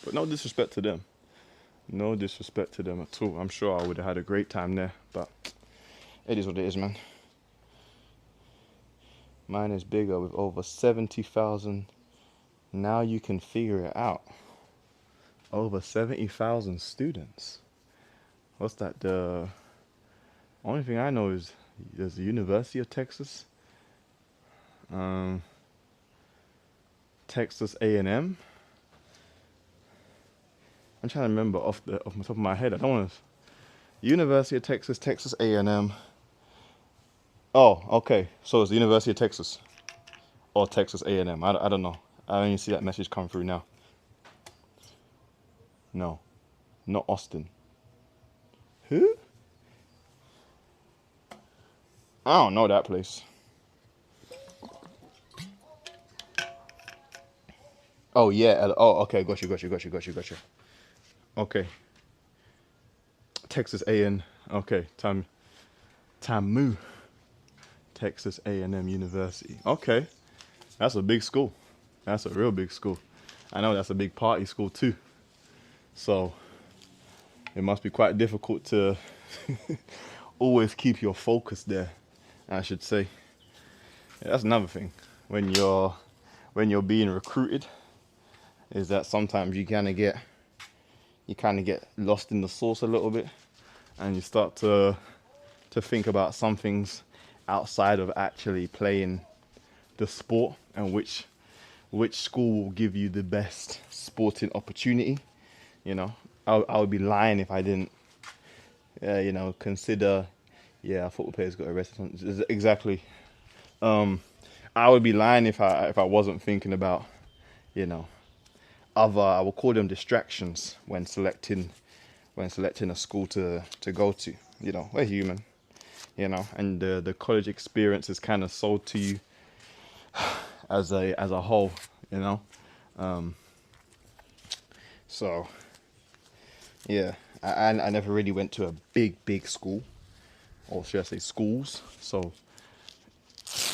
S1: But no disrespect to them. No disrespect to them at all. I'm sure I would have had a great time there, but it is what it is, man. Mine is bigger with over 70,000. Now you can figure it out. Over 70,000 students. What's that? The only thing I know is there's the University of Texas. Texas A&M. I'm trying to remember off the top of my head. I don't want to. University of Texas, Texas A&M. Oh, okay. So it's the University of Texas or Texas A&M. I don't know. I don't even see that message come through now. No, not Austin. Who? I don't know that place. Oh yeah. Oh, okay. Got you. Okay. Texas A&M. Okay. Tamu. Texas A&M University. Okay. That's a big school. That's a real big school. I know that's a big party school too. So it must be quite difficult to always keep your focus there, I should say. Yeah, that's another thing. When you're being recruited, is that sometimes you kind of get lost in the sauce a little bit, and you start to think about some things outside of actually playing the sport, and which school will give you the best sporting opportunity. You know, I would be lying if I didn't, consider. Yeah, a football player's got arrested. Exactly. I would be lying if I wasn't thinking about, other, I will call them distractions when selecting a school to go to. we're human, and the college experience is kind of sold to you as a whole, um, so yeah, I never really went to a big school, or should I say schools, so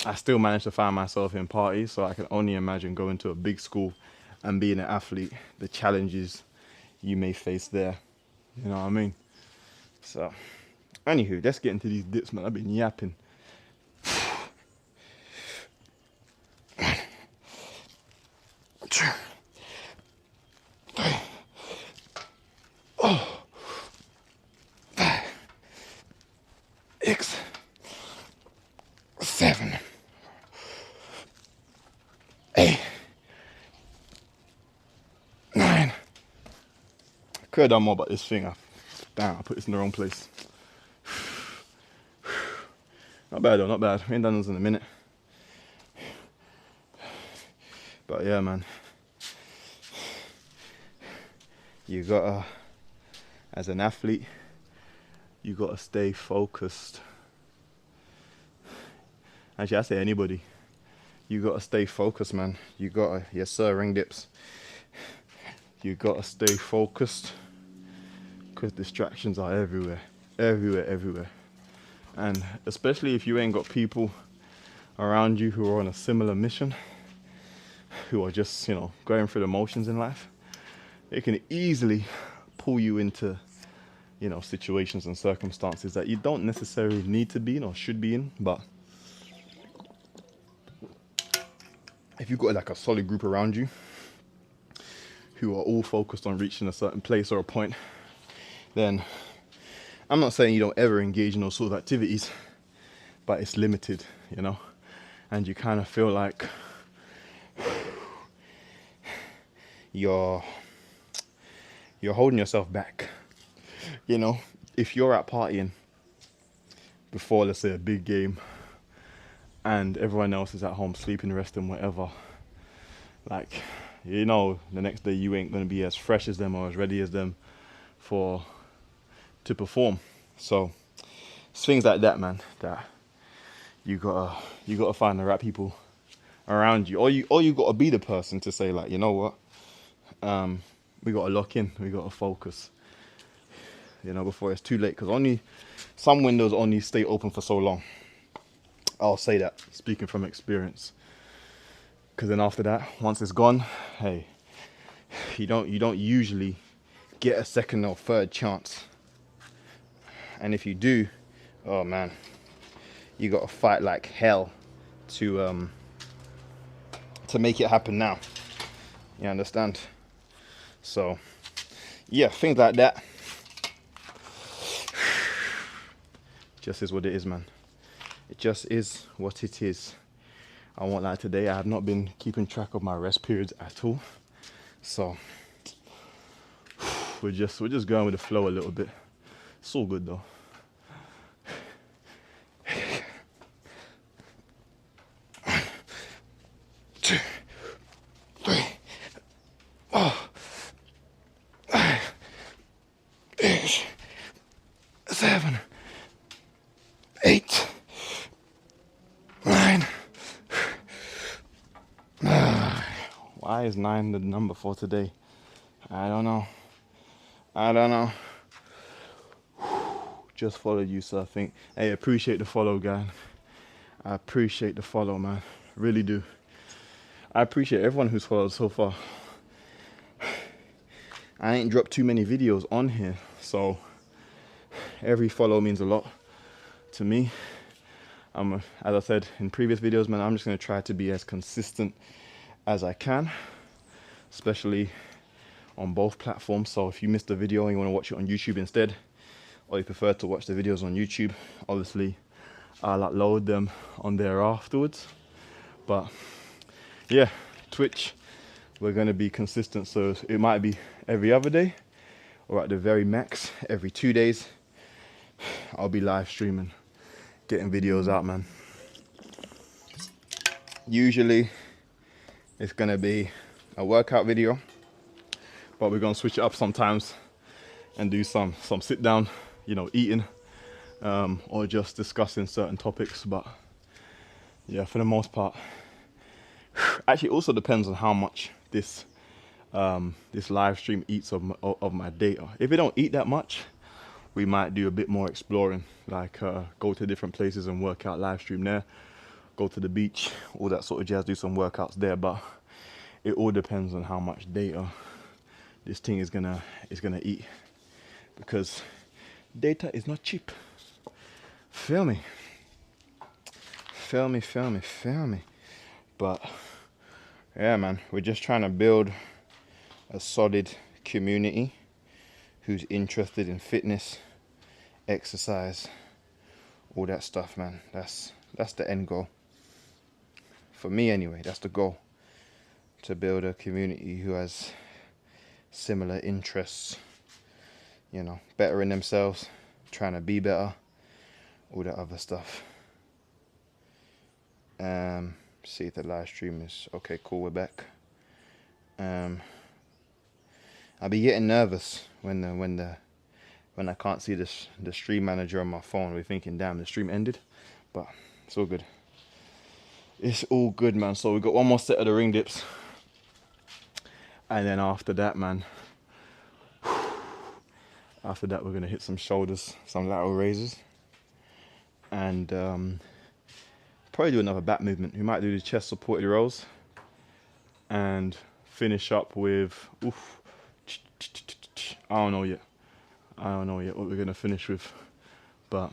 S1: I still managed to find myself in parties, so I can only imagine going to a big school and being an athlete, the challenges you may face there, you know what I mean? So anywho, let's get into these dips, man. I've been yapping. Oh, 5, 6, 7, 8, 9. Could have done more about this thing. Damn, I put this in the wrong place. Not bad though, not bad. We ain't done this in a minute. But yeah, man. You gotta, as an athlete, you gotta stay focused. Actually, I say anybody. You gotta stay focused, man. You gotta, yes sir, ring dips. You gotta stay focused, because distractions are everywhere. Everywhere. And especially if you ain't got people around you who are on a similar mission, who are just, going through the motions in life, it can easily pull you into, situations and circumstances that you don't necessarily need to be in or should be in. But if you've got like a solid group around you who are all focused on reaching a certain place or a point, then I'm not saying you don't ever engage in those sort of activities, but it's limited, and you kind of feel like you're holding yourself back. If you're out partying before, let's say, a big game, and everyone else is at home sleeping, resting, whatever, like, the next day you ain't gonna be as fresh as them or as ready as them to perform. So it's things like that, man, that you gotta find the right people around you, or you gotta be the person to say, like, you know what, we gotta lock in, we gotta focus, before it's too late, because some windows only stay open for so long. I'll say that, speaking from experience, because then after that, once it's gone, hey, you don't usually get a second or third chance. And if you do, oh man, you got to fight like hell to make it happen now. You understand? So yeah, things like that. Just is what it is, man. It just is what it is. I won't lie, today I have not been keeping track of my rest periods at all. So we're just going with the flow a little bit. It's all good though. Why is 9 the number for today? I don't know. Just followed you, so I think, hey, appreciate the follow, guy. I appreciate the follow, man. Really do. I appreciate everyone who's followed so far. I ain't dropped too many videos on here, so every follow means a lot to me. As I said in previous videos, man, I'm just going to try to be as consistent as I can, especially on both platforms. So if you missed a video and you want to watch it on YouTube instead, or you prefer to watch the videos on YouTube, obviously I'll upload them on there afterwards. But yeah, Twitch, we're going to be consistent, so it might be every other day, or at the very max every 2 days I'll be live streaming, getting videos out, man. Usually it's going to be a workout video, but we're going to switch it up sometimes and do some sit down, eating or just discussing certain topics. But yeah, for the most part, actually, it also depends on how much this this live stream eats of my data. If it don't eat that much, we might do a bit more exploring, like go to different places and work out, live stream there, go to the beach, all that sort of jazz, do some workouts there. But it all depends on how much data this thing is gonna eat, because data is not cheap. Feel me? Feel me. But yeah, man, we're just trying to build a solid community who's interested in fitness, exercise, all that stuff, man. That's the end goal. For me anyway, that's the goal. To build a community who has similar interests, you know, bettering themselves, trying to be better, all that other stuff. See if the live stream is okay. Cool, we're back. I'll be getting nervous when I can't see the stream manager on my phone. We're thinking, damn, the stream ended, but it's all good. It's all good, man. So we got one more set of the ring dips, and then after that, man, after that we're gonna hit some shoulders, some lateral raises, and probably do another back movement. We might do the chest supported rows, and finish up with I don't know yet what we're gonna finish with, but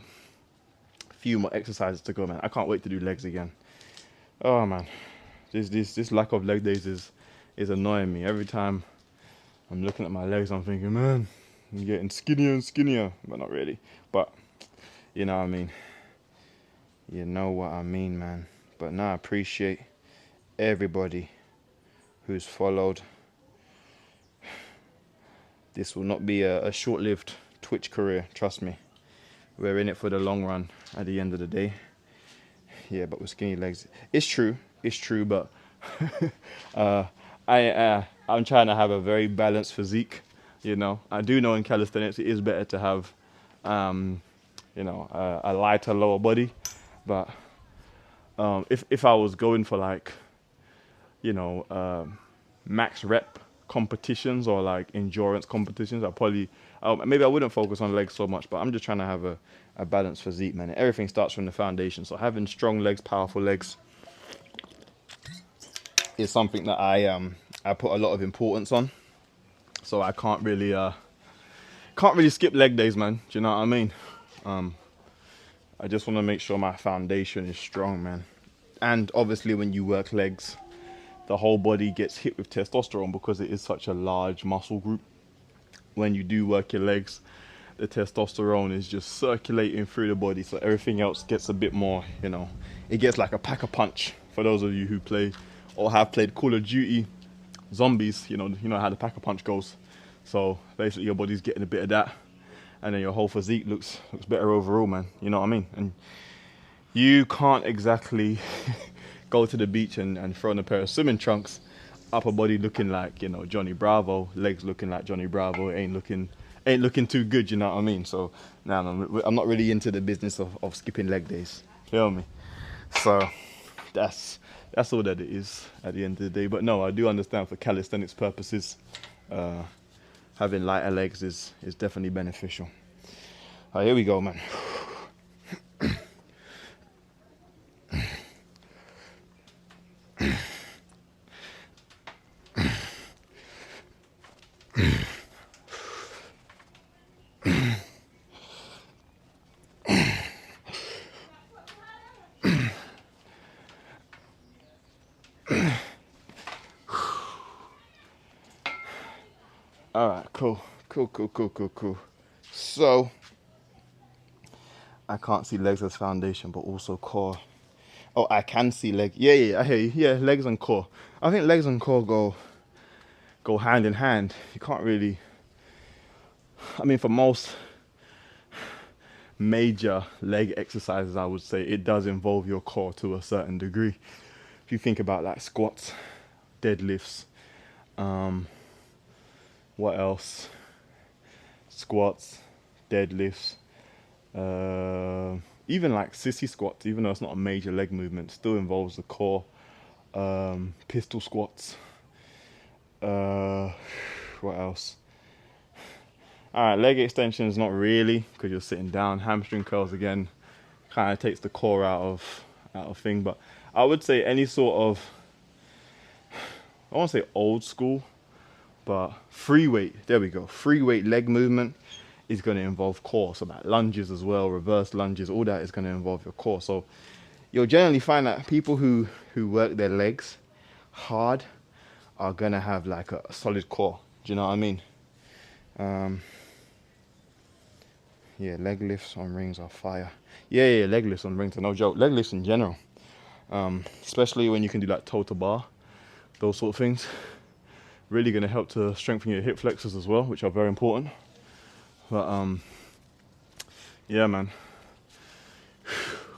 S1: a few more exercises to go, man. I can't wait to do legs again. Oh man, this lack of leg days is annoying me. Every time I'm looking at my legs, I'm thinking, man, I'm getting skinnier and skinnier, but not really. But you know what I mean. You know what I mean, man. But now I appreciate everybody who's followed. This will not be a short-lived Twitch career, trust me. We're in it for the long run at the end of the day. Yeah, but with skinny legs, it's true, but I'm trying to have a very balanced physique. You know, I do know in calisthenics it is better to have, you know, a lighter lower body. But if I was going for like, you know, max rep competitions or like endurance competitions, I probably maybe I wouldn't focus on legs so much. But I'm just trying to have a balanced physique, man. Everything starts from the foundation. So having strong legs, powerful legs, is something that I put a lot of importance on. So I can't really skip leg days, man. Do you know what I mean? I just want to make sure my foundation is strong, man. And obviously when you work legs, the whole body gets hit with testosterone because it is such a large muscle group. When you do work your legs, the testosterone is just circulating through the body, so everything else gets a bit more, you know, it gets like a pack-a-punch. For those of you who play or have played Call of Duty Zombies, you know how the pack-a-punch goes. So basically your body's getting a bit of that, and then your whole physique looks better overall, man. You know what I mean? And you can't exactly go to the beach and throw in a pair of swimming trunks, upper body looking like, you know, Johnny Bravo, legs looking like Johnny Bravo. It ain't looking too good, you know what I mean? So no, I'm not really into the business of skipping leg days. Feel me? So that's all that it is at the end of the day. But no, I do understand for calisthenics purposes, having lighter legs is definitely beneficial. All right, here we go, man. All right, cool. So I can't see legs as foundation, but also core. Oh, I can see leg. Yeah, I hear you. Yeah, legs and core. I think legs and core go hand in hand. You can't really. I mean, for most major leg exercises, I would say it does involve your core to a certain degree. If you think about like squats, deadlifts, what else? Squats, deadlifts, Even like sissy squats, even though it's not a major leg movement, still involves the core. Pistol squats. What else? Alright, leg extensions, not really, because you're sitting down. Hamstring curls, again, kind of takes the core out of thing. But I would say any sort of, I won't say old school, but free weight, there we go. Free weight leg movement is going to involve core. So like lunges as well, reverse lunges, all that is going to involve your core. So you'll generally find that people who work their legs hard are going to have like a solid core. Do you know what I mean? Yeah, leg lifts on rings are fire. Yeah, leg lifts on rings are no joke. Leg lifts in general, especially when you can do like toe to bar, those sort of things, really going to help to strengthen your hip flexors as well, which are very important. But yeah, man,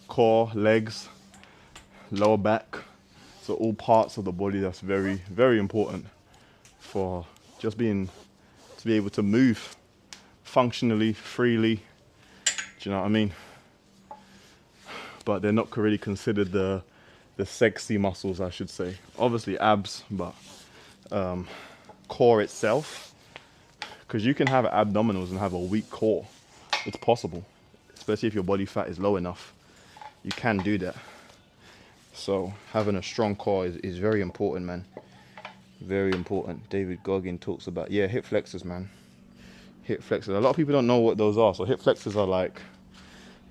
S1: core, legs, lower back, so all parts of the body, that's very, very important for just to be able to move functionally, freely. Do you know what I mean? But they're not really considered the sexy muscles, I should say. Obviously abs, but core itself, because you can have abdominals and have a weak core. It's possible, especially if your body fat is low enough. You can do that. So having a strong core is very important, man. Very important. David Goggin talks about, yeah, hip flexors, man. Hip flexors. A lot of people don't know what those are. So hip flexors are like,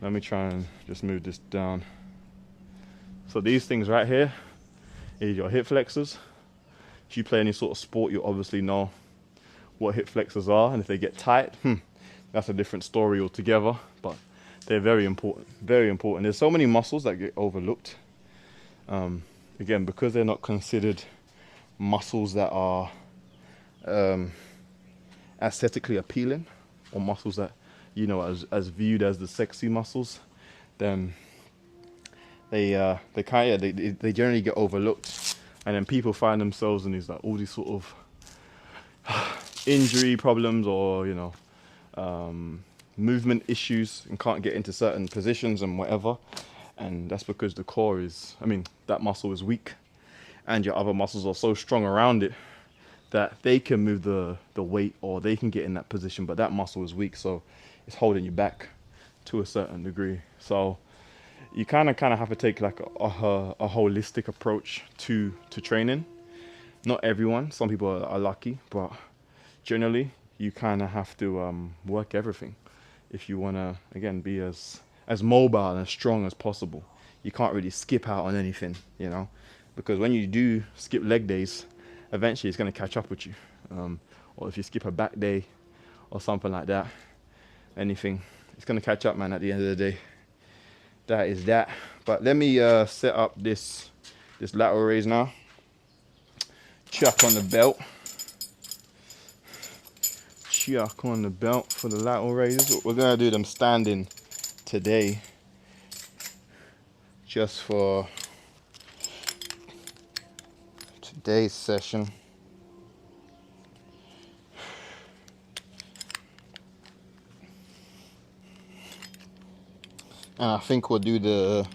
S1: let me try and just move this down. So these things right here is your hip flexors. If you play any sort of sport, you obviously know what hip flexors are, and if they get tight, that's a different story altogether. But they're very important, very important. There's so many muscles that get overlooked. Again, because they're not considered muscles that are aesthetically appealing, or muscles that, you know, as viewed as the sexy muscles, then they generally get overlooked, and then people find themselves in these like all these sort of injury problems, or you know, movement issues, and can't get into certain positions and whatever. And that's because the core is, I mean, that muscle is weak, and your other muscles are so strong around it that they can move the weight, or they can get in that position, but that muscle is weak, so it's holding you back to a certain degree. So you kind of have to take like a holistic approach to training. Not everyone, some people are lucky, but generally you kind of have to work everything if you want to, again, be as mobile and as strong as possible. You can't really skip out on anything, you know, because when you do skip leg days, eventually it's going to catch up with you. Or if you skip a back day or something like that, anything, it's going to catch up, man, at the end of the day. That is that. But let me set up this lateral raise now. Chuck on the belt. Chuck on the belt for the lateral raises. We're going to do them standing today, just for today's session. And I think we'll do the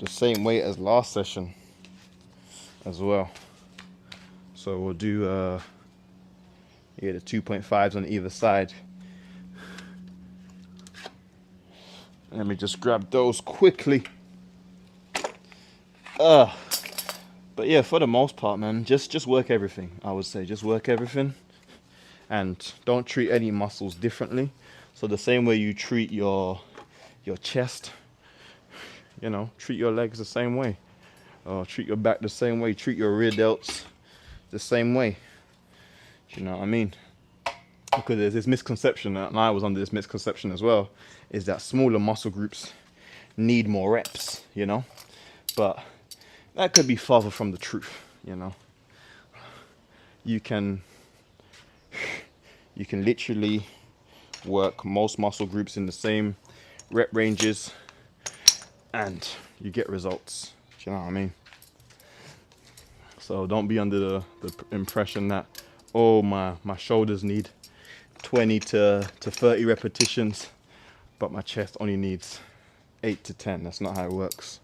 S1: same weight as last session as well. So we'll do the 2.5s on either side. Let me just grab those quickly. But yeah, for the most part, man, just work everything. I would say just work everything, and don't treat any muscles differently. So the same way you treat your chest, you know, treat your legs the same way, or treat your back the same way, treat your rear delts the same way. You know what I mean? Because there's this misconception, and I was under this misconception as well, is that smaller muscle groups need more reps, you know? But that could be farther from the truth, you know? You can literally work most muscle groups in the same rep ranges, and you get results. Do you know what I mean? So don't be under the impression that, oh, my shoulders need 20 to 30 repetitions but my chest only needs 8 to 10. That's not how it works,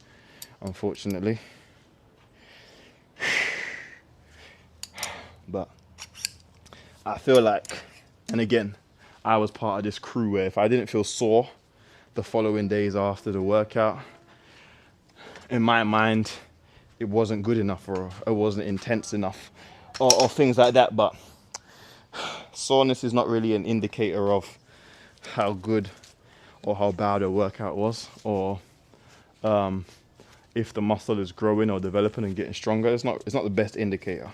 S1: unfortunately. But I feel like, and again, I was part of this crew where if I didn't feel sore the following days after the workout, in my mind, it wasn't good enough or it wasn't intense enough or things like that. But soreness is not really an indicator of how good or how bad a workout was, or if the muscle is growing or developing and getting stronger. It's not the best indicator,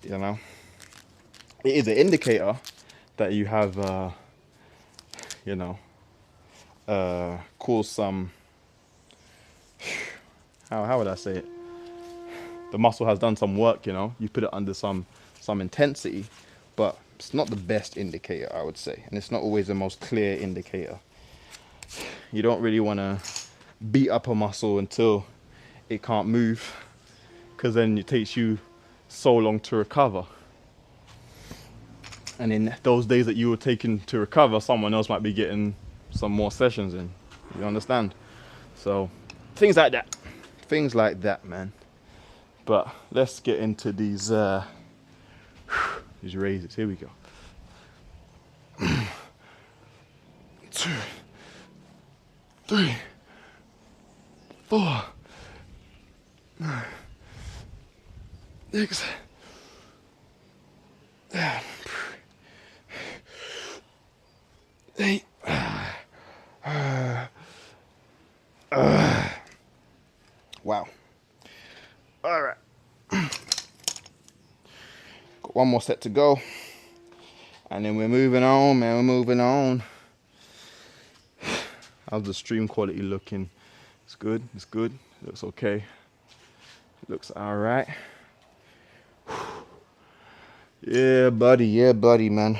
S1: you know. It is an indicator that you have caused some, how would I say it, the muscle has done some work, you know, you put it under some intensity, but it's not the best indicator, I would say, and it's not always the most clear indicator. You don't really want to beat up a muscle until it can't move, because then it takes you so long to recover, and in those days that you were taking to recover, someone else might be getting some more sessions in, you understand? So things like that, man. But let's get into these raises. Here we go. 2, 3, 4, 6, 7, 8. Wow. All right. Got one more set to go. And then we're moving on, man. We're moving on. How's the stream quality looking? It's good. It's good. It looks okay. It looks all right. Yeah, buddy. Yeah, buddy, man.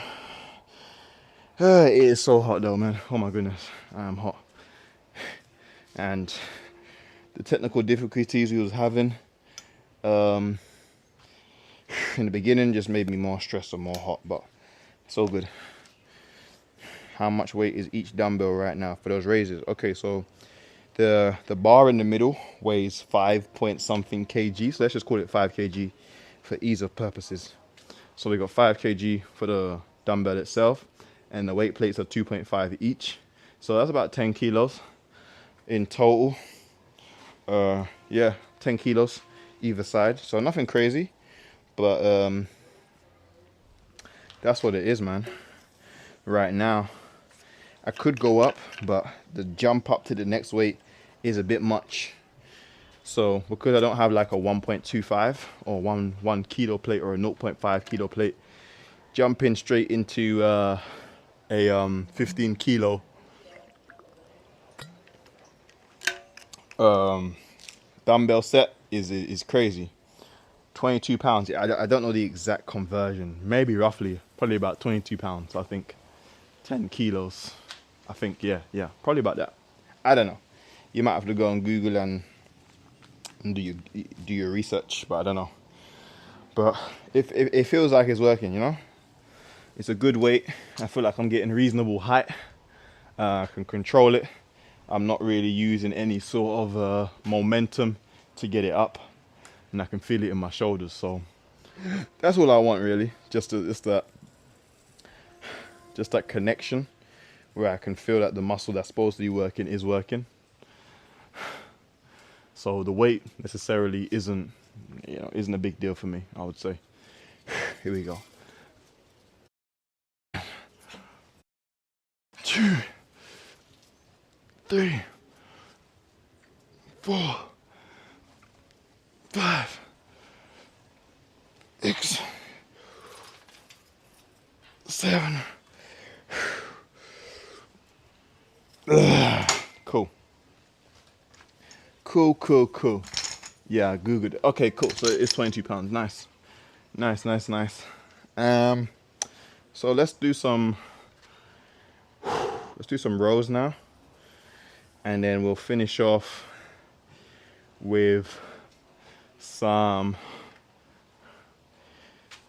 S1: It is so hot, though, man. Oh, my goodness. I am hot. And the technical difficulties we was having in the beginning just made me more stressed and more hot, but it's all good. How much weight is each dumbbell right now for those raises? Okay, so the bar in the middle weighs 5 point something kg, so let's just call it 5 kg for ease of purposes. So we got 5 kg for the dumbbell itself, and the weight plates are 2.5 each, so that's about 10 kilos in total. Yeah, 10 kilos either side, so nothing crazy, but that's what it is, man. Right now I could go up, but the jump up to the next weight is a bit much. So because I don't have like a 1.25 or 1 kilo plate or a 0.5 kilo plate, jumping straight into a 15 kilo dumbbell set is crazy. 22 pounds. I don't know the exact conversion. Maybe roughly, probably about 22 pounds. I think 10 kilos. I think, yeah, probably about that. I don't know. You might have to go on Google and do your research, but I don't know. But it feels like it's working, you know. It's a good weight. I feel like I'm getting reasonable height. I can control it. I'm not really using any sort of momentum to get it up, and I can feel it in my shoulders. So that's all I want, really. Just that connection where I can feel that the muscle that's supposed to be working is working. So the weight necessarily isn't a big deal for me, I would say. Here we go. 2, 3, 4, 5, 6, 7. Cool. Yeah, I googled it. Okay, cool. So it's 22 pounds. Nice. So let's do some rows now, and then we'll finish off with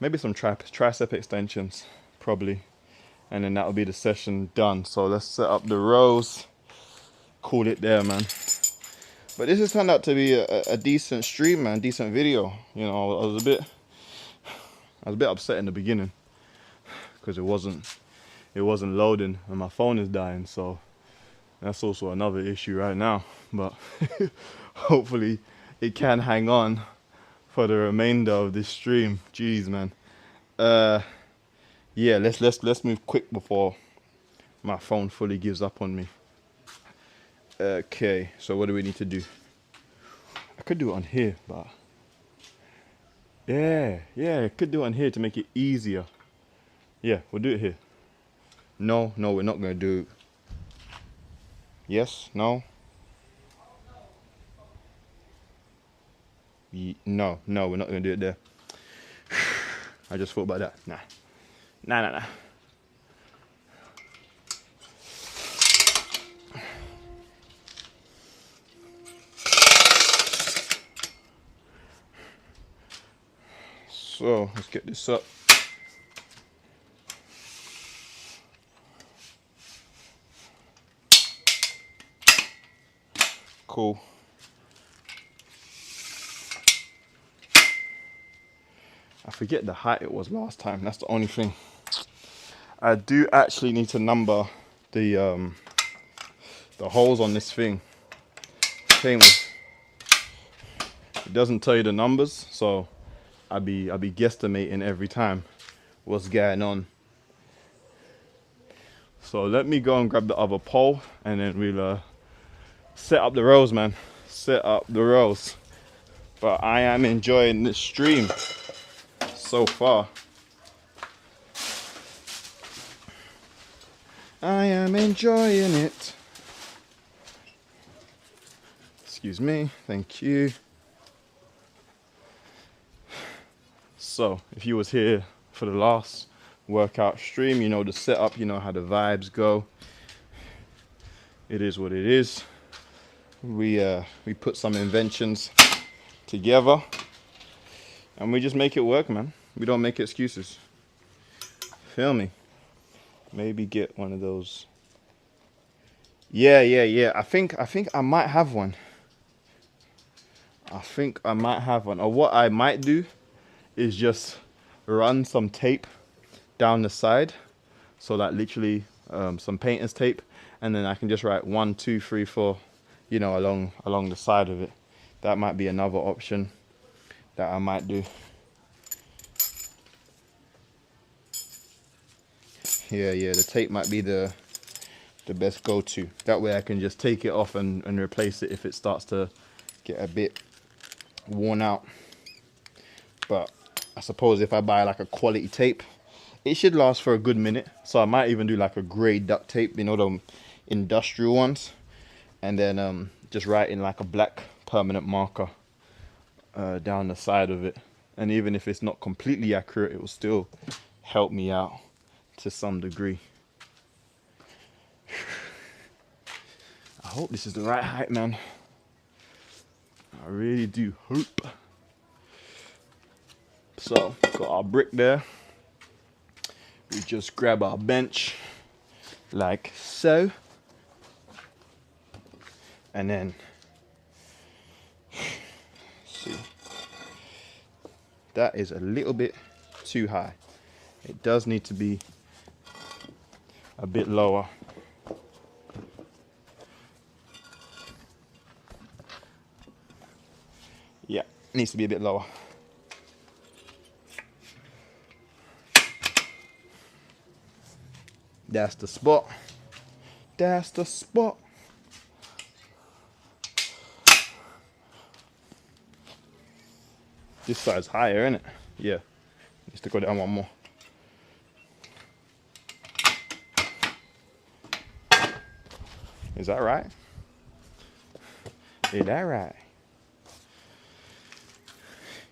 S1: maybe some tricep extensions, probably, and then that'll be the session done. So let's set up the rows, call it there, man. But this has turned out to be a decent stream, man, decent video. You know, I was a bit upset in the beginning because it wasn't loading and my phone is dying, so that's also another issue right now. But hopefully it can hang on for the remainder of this stream. Jeez, man. Yeah, let's move quick before my phone fully gives up on me. Okay, so what do we need to do? I could do it on here, but yeah, I could do it on here to make it easier. Yeah, we'll do it here. No, we're not gonna do it. Yes, no. No, we're not gonna do it there. I just thought about that. Nah. So let's get this up. Cool. I forget the height it was last time. That's the only thing. I do actually need to number the holes on this thing. It doesn't tell you the numbers, so I'll be guesstimating every time what's going on. So let me go and grab the other pole, and then we'll set up the rows, man. Set up the rows. But I am enjoying this stream so far. I am enjoying it. Excuse me, thank you. So if you was here for the last workout stream, you know the setup, you know how the vibes go. It is what it is. We put some inventions together and we just make it work, man. We don't make excuses. Feel me? Maybe get one of those. Yeah. I think I might have one. Or what I might do is just run some tape down the side, so that literally some painter's tape, and then I can just write 1, 2, 3, 4, you know, along the side of it. That might be another option that I might do. Yeah, the tape might be the best go-to. That way I can just take it off and replace it if it starts to get a bit worn out. But I suppose if I buy like a quality tape, it should last for a good minute. So I might even do like a grey duct tape, you know, the industrial ones, and then just write in like a black permanent marker down the side of it. And even if it's not completely accurate, it will still help me out to some degree. I hope this is the right height, man. I really do hope. So, got our brick there. We just grab our bench like so. And then, see, that is a little bit too high. It does need to be a bit lower. Yeah, needs to be a bit lower. That's the spot. That's the spot. This side's higher, isn't it? Yeah. Needs to go down one more. Is that right? Is that right?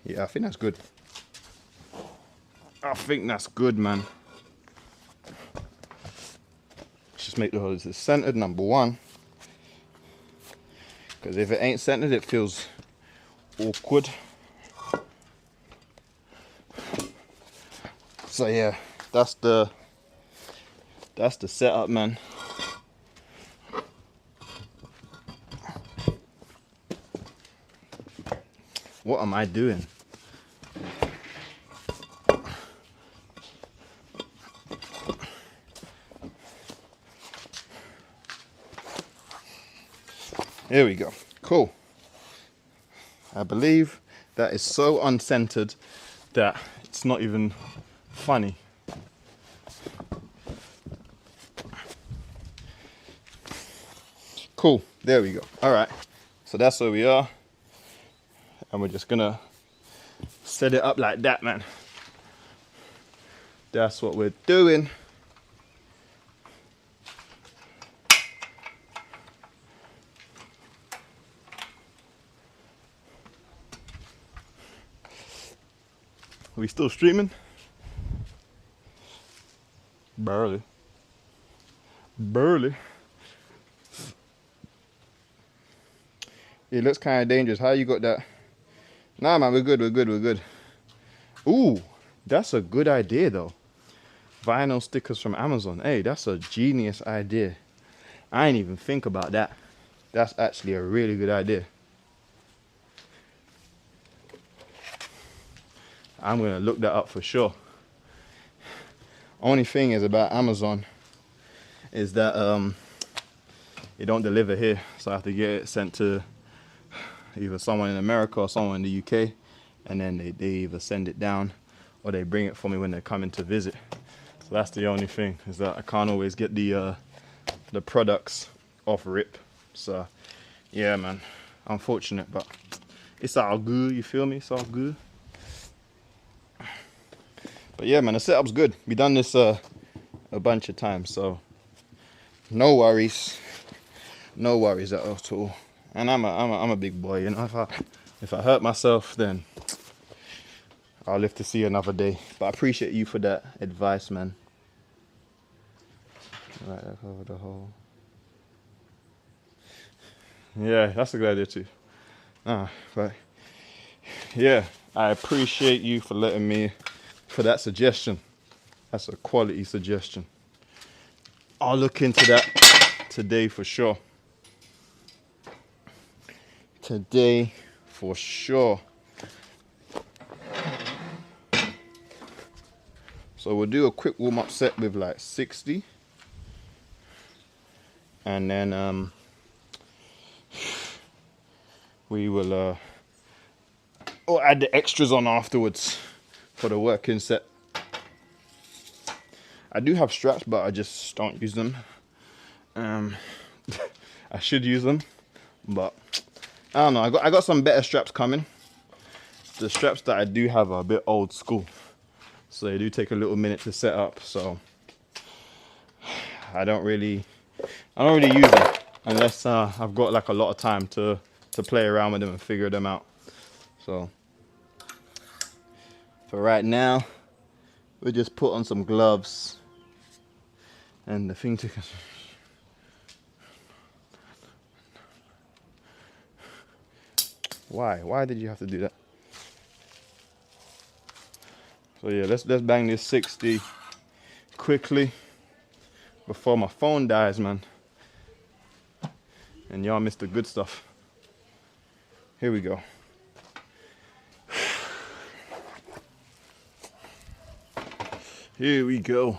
S1: Yeah, I think that's good. I think that's good, man. Let's just make sure it's centered, number one. Because if it ain't centered, it feels awkward. So yeah, that's the that's the setup, man. What am I doing? Here we go. Cool. I believe that is so uncentered that it's not even funny. Cool. There we go. All right. So that's where we are. And we're just gonna set it up like that, man. That's what we're doing. Are we still streaming? Barely. It looks kind of dangerous. How you got that? Nah, man, we're good. Ooh, that's a good idea, though. Vinyl stickers from Amazon. Hey, that's a genius idea. I ain't even think about that. That's actually a really good idea. I'm gonna look that up for sure. Only thing is about Amazon is that it don't deliver here, so I have to get it sent to either someone in America or someone in the UK, and then they either send it down or they bring it for me when they're coming to visit. So that's the only thing, is that I can't always get the products off rip. So yeah, man, unfortunate, but it's all good, you feel me? It's all good. But yeah, man, the setup's good. We done this a bunch of times, so no worries at all. And I'm a big boy, you know. If I hurt myself, then I'll live to see another day. But I appreciate you for that advice, man. Right over the hole. Yeah, that's a good idea too. But yeah, I appreciate you for letting me, for that suggestion. That's a quality suggestion. I'll look into that today for sure. Today for sure. So we'll do a quick warm-up set with like 60, and then we will add the extras on afterwards for the working set. I do have straps, but I just don't use them. I should use them, but I don't know. I got some better straps coming. The straps that I do have are a bit old school, so they do take a little minute to set up. So I don't really use them unless I've got like a lot of time to play around with them and figure them out. So for right now, we just put on some gloves and the thing to. Why did you have to do that? So yeah, let's bang this 60 quickly before my phone dies, man. And y'all missed the good stuff. Here we go. Here we go.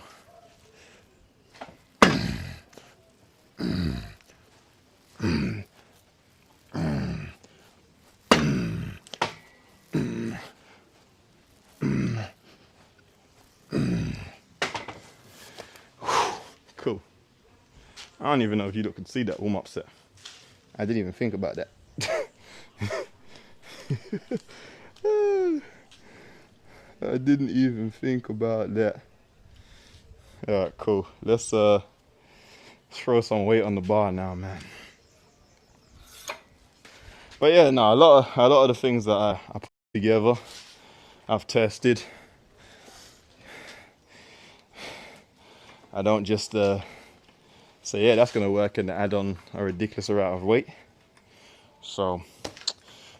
S1: Cool. I don't even know if you could see that warm-up set. I didn't even think about that. I didn't even think about that. Alright, cool. Let's throw some weight on the bar now, man. But yeah, no, a lot of the things that I put together, I've tested. I don't just say, yeah, that's gonna work and add on a ridiculous amount of weight. So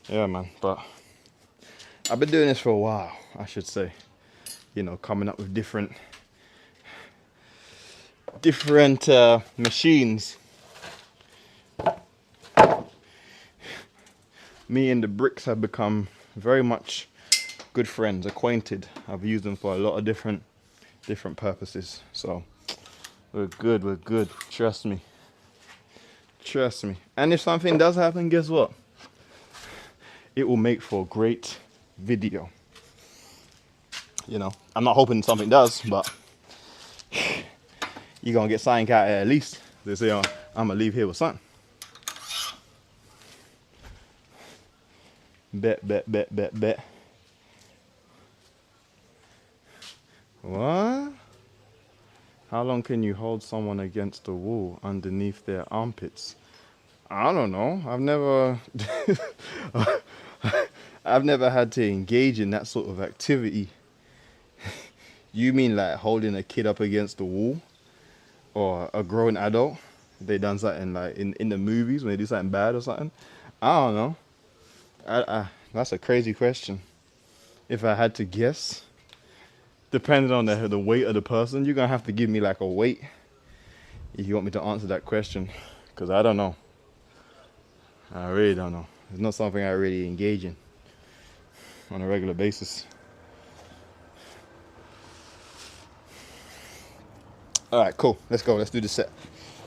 S1: yeah, man, but I've been doing this for a while, I should say. You know, coming up with different different machines. Me and the bricks have become very much good friends, acquainted. I've used them for a lot of different purposes. So we're good. Trust me. And if something does happen, guess what? It will make for a great video. You know, I'm not hoping something does, but you're gonna get something out at least. They say, I'm gonna leave here with something. Bet. What? How long can you hold someone against the wall underneath their armpits? I don't know. I've never had to engage in that sort of activity. You mean like holding a kid up against the wall? Or a grown adult? They done something like in the movies when they do something bad or something? I don't know. That's a crazy question. If I had to guess, depending on the weight of the person, you're gonna have to give me like a weight if you want me to answer that question, because I don't know. I really don't know. It's not something I really engage in on a regular basis. All right, cool. Let's go. Let's do the set.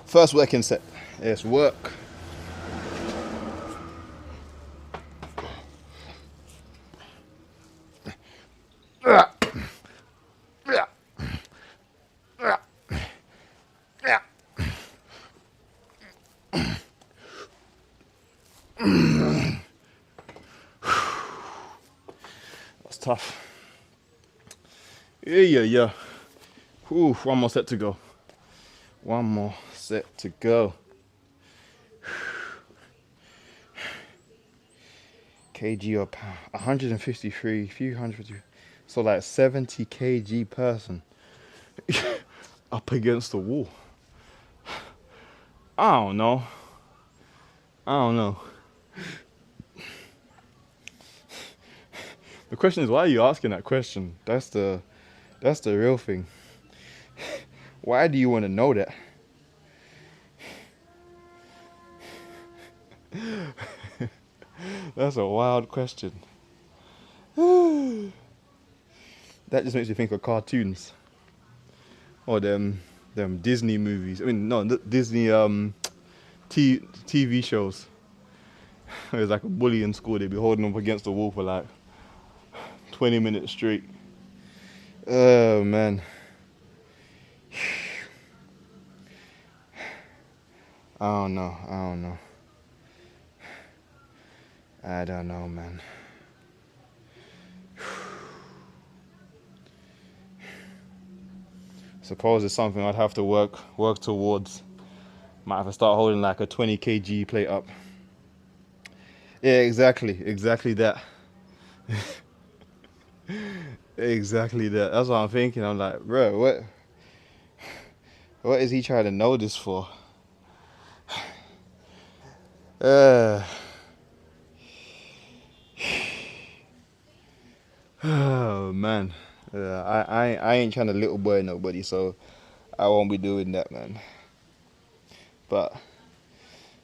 S1: First working set. Let's work. That's tough. Yeah. Ooh, one more set to go. Kg or pound. 153, few hundred. So like 70 kg person up against the wall. I don't know. The question is, why are you asking that question? That's the real thing. Why do you want to know that? That's a wild question. That just makes me think of cartoons. Or them Disney movies. I mean, no, Disney TV shows. There's like a bully in school. They'd be holding up against the wall for like 20 minutes straight. Oh, man. I don't know, man. Suppose it's something I'd have to work towards. Might have to start holding like a 20 kg plate up. Yeah, exactly that. Exactly that. That's what I'm thinking. I'm like, bro, what is he trying to know this for? Oh man, I ain't trying to little boy nobody, so I won't be doing that, man. But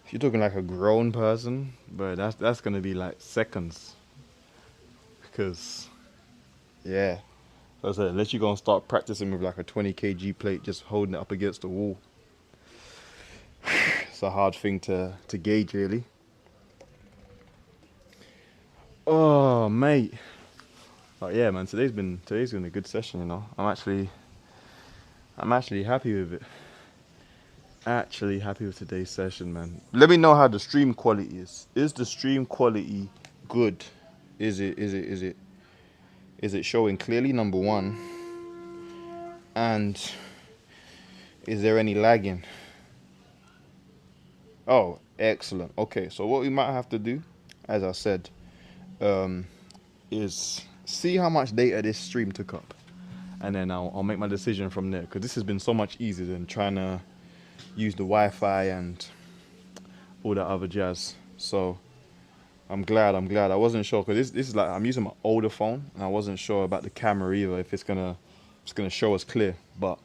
S1: if you're talking like a grown person, but that's gonna be like seconds, because yeah, as I said, unless you're gonna start practicing with like a 20 kg plate, just holding it up against the wall, it's a hard thing to gauge, really. Oh mate. Oh yeah, man. Today's been a good session. You know, I'm actually happy with it. Actually happy with today's session, man. Let me know how the stream quality is. Is the stream quality good? Is it showing clearly? Number one. And is there any lagging? Oh, excellent. Okay, so what we might have to do, as I said, is see how much data this stream took up, and then I'll make my decision from there, because this has been so much easier than trying to use the Wi-Fi and all that other jazz. So I'm glad. I wasn't sure, because this is like, I'm using my older phone, and I wasn't sure about the camera either, if it's gonna show us clear. But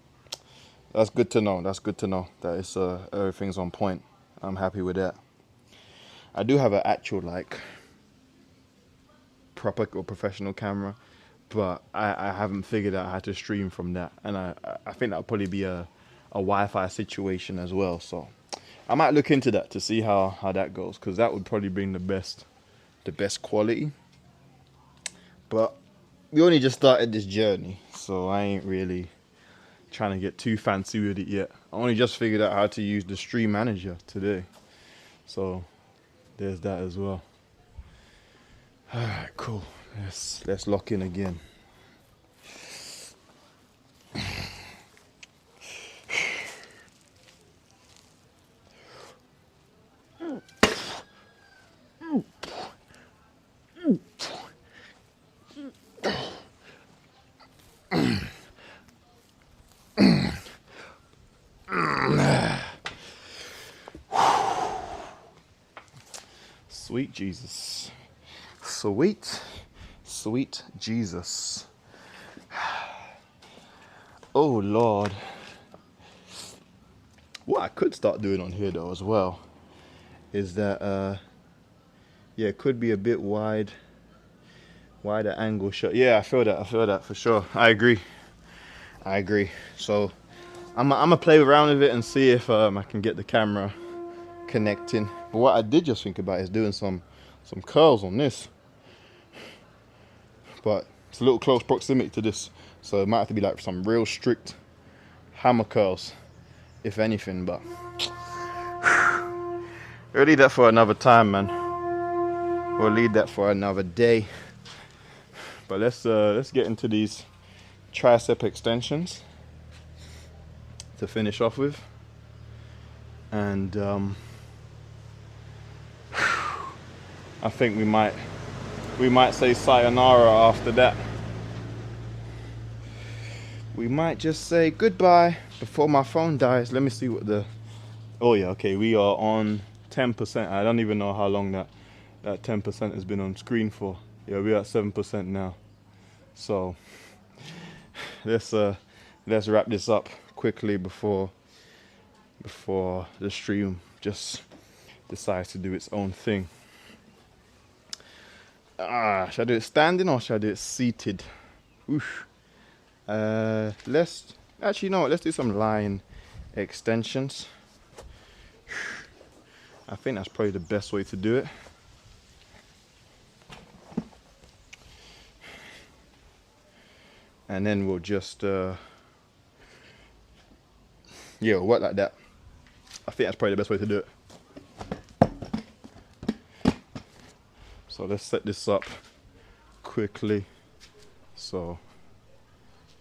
S1: That's good to know. That's good to know that it's everything's on point. I'm happy with that. I do have an actual like proper or professional camera, but I haven't figured out how to stream from that, and I think that'll probably be a Wi-Fi situation as well. So I might look into that to see how that goes, because that would probably bring the best quality. But we only just started this journey, so I ain't really trying to get too fancy with it yet. I only just figured out how to use the stream manager today, so there's that as well. All right, cool. Let's lock in again. Sweet Jesus. Sweet Jesus. Oh Lord. What I could start doing on here though as well is that yeah, it could be a bit wider angle shot. Yeah, I feel that for sure. I agree. So I'm gonna play around with it and see if I can get the camera connecting. But what I did just think about is doing some curls on this, but it's a little close proximity to this, so it might have to be like some real strict hammer curls, if anything. But we'll leave that for another time, man. We'll leave that for another day. But let's get into these tricep extensions to finish off with, and I think we might say sayonara after that. We might just say goodbye before my phone dies. Let me see what the... Oh yeah, okay, we are on 10%. I don't even know how long that 10% has been on screen for. Yeah, we're at 7% now. So let's wrap this up quickly before the stream just decides to do its own thing. Should I do it standing or should I do it seated? Oof. Let's actually, you know what? Let's do some lying extensions. I think that's probably the best way to do it. And then we'll just yeah, we'll work like that. I think that's probably the best way to do it. So let's set this up quickly. So,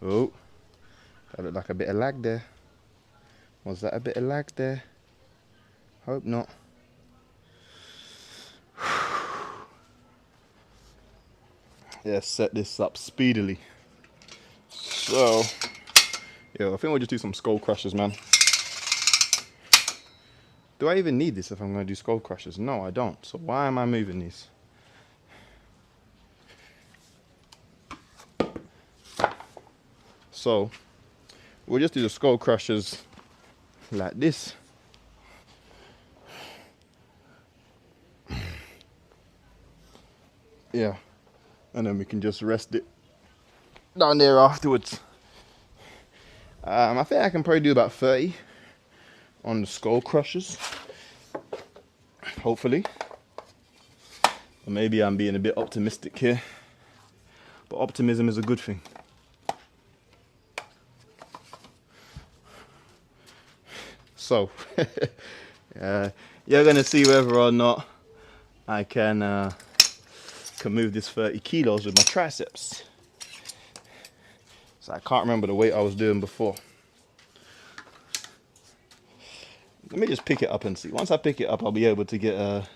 S1: oh, that looked like a bit of lag there. Was that a bit of lag there? Hope not. Yeah, set this up speedily. So, yeah, I think we'll just do some skull crushers, man. Do I even need this if I'm going to do skull crushers? No, I don't. So why am I moving these? So we'll just do the skull crushers like this. Yeah, and then we can just rest it down there afterwards. I think I can probably do about 30 on the skull crushers, hopefully. Or maybe I'm being a bit optimistic here, but optimism is a good thing. So you're gonna see whether or not I can move this 30 kilos with my triceps. So I can't remember the weight I was doing before. Let me just pick it up and see. Once I pick it up, I'll be able to get a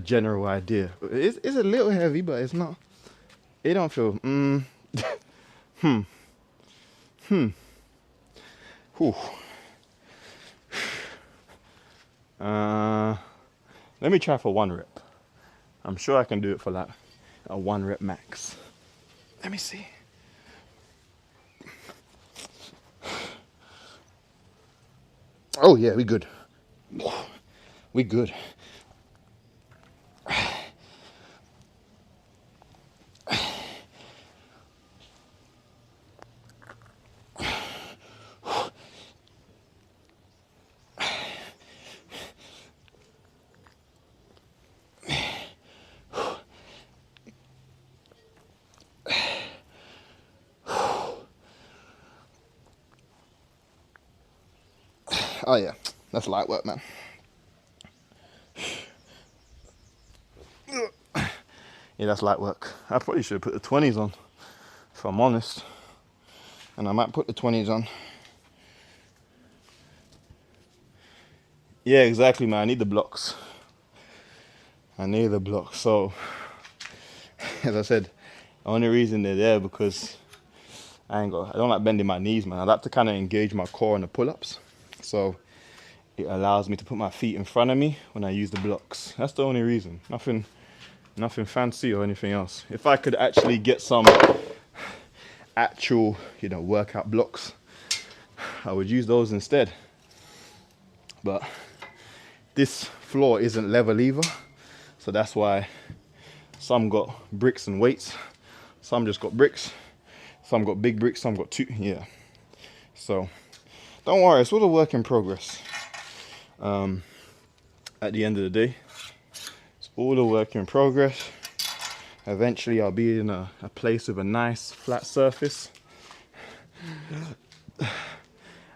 S1: general idea. It's a little heavy, but it's not. It don't feel. Whew. Let me try for 1 rep. I'm sure I can do it for like a 1 rep max. Let me see. Oh yeah, we good. We good. Oh yeah, that's light work, man. Yeah, that's light work. I probably should have put the 20s on, if I'm honest. And I might put the 20s on. Yeah, exactly, man. I need the blocks. I need the blocks. So, as I said, the only reason they're there because I don't like bending my knees, man. I like to kind of engage my core in the pull-ups. So it allows me to put my feet in front of me when I use the blocks. That's the only reason. Nothing fancy or anything else. If I could actually get some actual, workout blocks, I would use those instead. But this floor isn't level either. So that's why some got bricks and weights. Some just got bricks. Some got big bricks, some got two. Yeah. So don't worry, it's all a work in progress. At the end of the day, it's all a work in progress. Eventually I'll be in a place with a nice flat surface.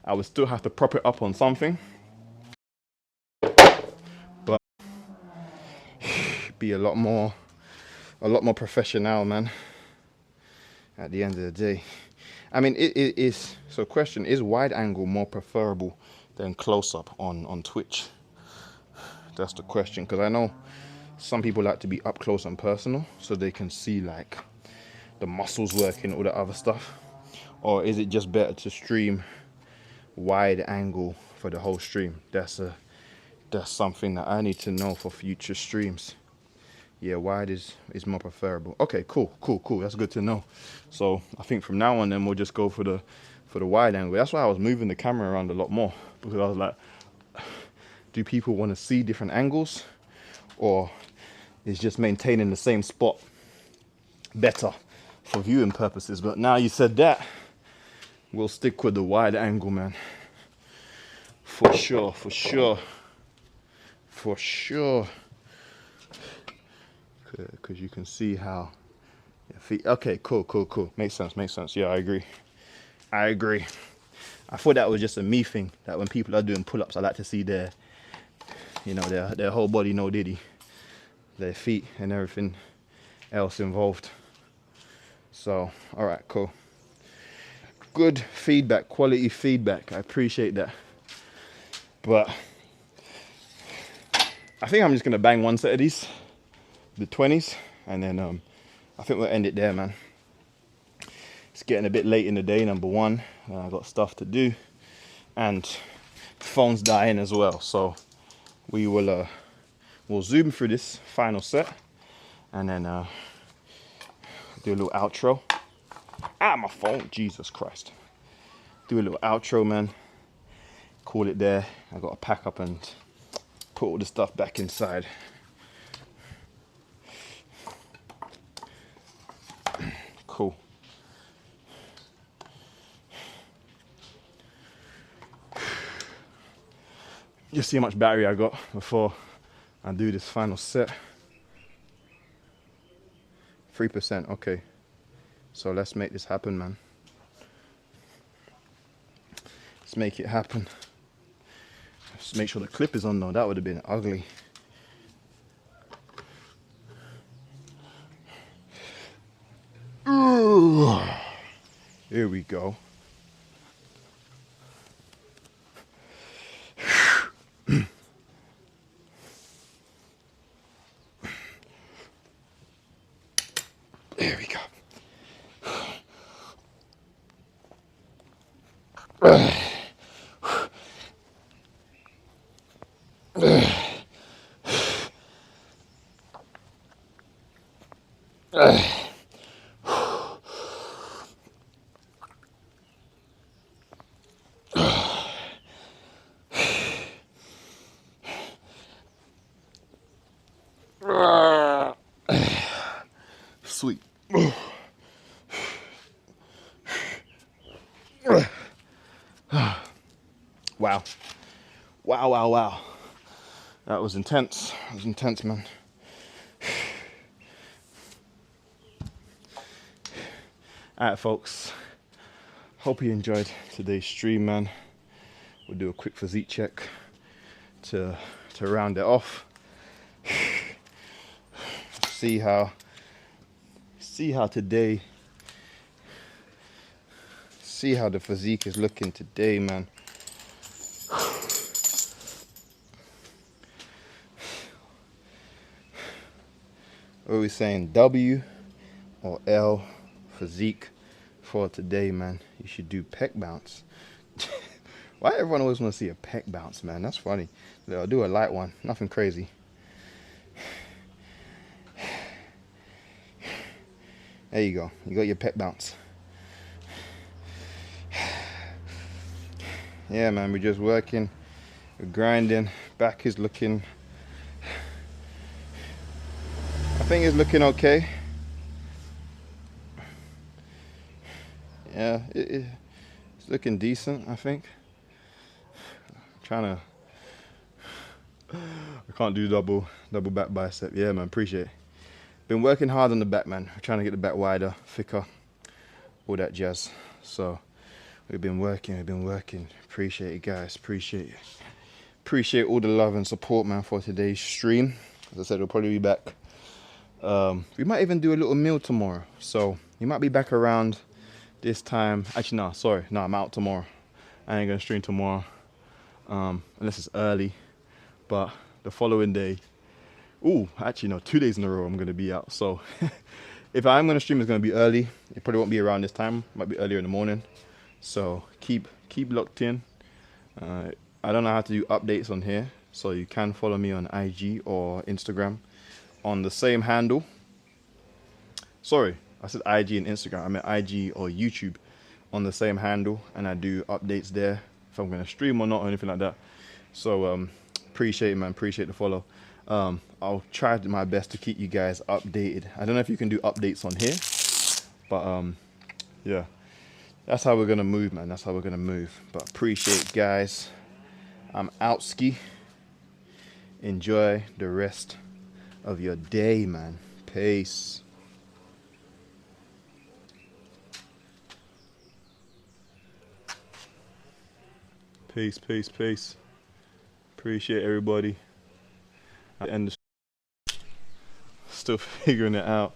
S1: I would still have to prop it up on something, but be a lot more professional, man, at the end of the day. I mean, it is, so question, is wide angle more preferable than close up on Twitch? That's the question, because I know some people like to be up close and personal so they can see like the muscles working, all the other stuff. Or is it just better to stream wide angle for the whole stream? That's something that I need to know for future streams. Yeah, wide is more preferable. Okay, cool. That's good to know. So I think from now on then we'll just go for the wide angle. That's why I was moving the camera around a lot more, because I was like, do people want to see different angles, or is just maintaining the same spot better for viewing purposes? But now you said that, we'll stick with the wide angle, man. For sure. Because you can see how your feet. Okay, cool. Makes sense. Yeah, I agree. I thought that was just a me thing, that when people are doing pull-ups, I like to see their whole body, no diddy, their feet and everything else involved. So, all right, cool. Good feedback, quality feedback. I appreciate that. But I think I'm just gonna bang one set of these, the 20s, and then I think we'll end it there, man. It's getting a bit late in the day, number one. I got stuff to do, and the phone's dying as well. So we will we'll zoom through this final set, and then do a little outro. My phone, Jesus Christ. Do a little outro, man. Call it there. I got to pack up and put all the stuff back inside. Cool. Just see how much battery I got before I do this final set. 3%, okay. So let's make this happen, man. Let's make it happen. Just make sure the clip is on though. That would have been ugly. Here we go. There we go. sweet. Wow. Wow, wow, wow. That was intense. That was intense, man. Alright, folks. Hope you enjoyed today's stream, man. We'll do a quick physique check to round it off. See how today, see how the physique is looking today, man. What are we saying, W or L physique for today, man? You should do pec bounce. Why everyone always want to see a pec bounce, man? That's funny. I'll do a light one, nothing crazy. There you go. You got your pec bounce. Yeah, man, we're just working, we're grinding. Back is looking, I think it's looking okay. Yeah, it's looking decent, I think. I can't do double back bicep. Yeah, man, appreciate it. Been working hard on the back, man. We're trying to get the back wider, thicker, all that jazz. So we've been working. Appreciate it, guys. Appreciate all the love and support, man, for today's stream. As I said, we'll probably be back. We might even do a little meal tomorrow. So you might be back around this time. Actually, no, sorry. No, I'm out tomorrow. I ain't gonna stream tomorrow. Unless it's early. But the following day, actually no, 2 days in a row I'm gonna be out. So if I'm gonna stream, it's gonna be early. It probably won't be around this time. Might be earlier in the morning. So keep locked in. I don't know how to do updates on here, so you can follow me on IG or Instagram on the same handle. Sorry, I said IG and Instagram. I meant IG or YouTube on the same handle, and I do updates there if I'm gonna stream or not or anything like that. So appreciate it, man. Appreciate the follow. I'll try my best to keep you guys updated. I don't know if you can do updates on here, but yeah, that's how we're gonna move, man. That's how we're gonna move. But appreciate it, guys. I'm out ski. Enjoy the rest of your day, man. Peace. Peace. Appreciate everybody. And still figuring it out.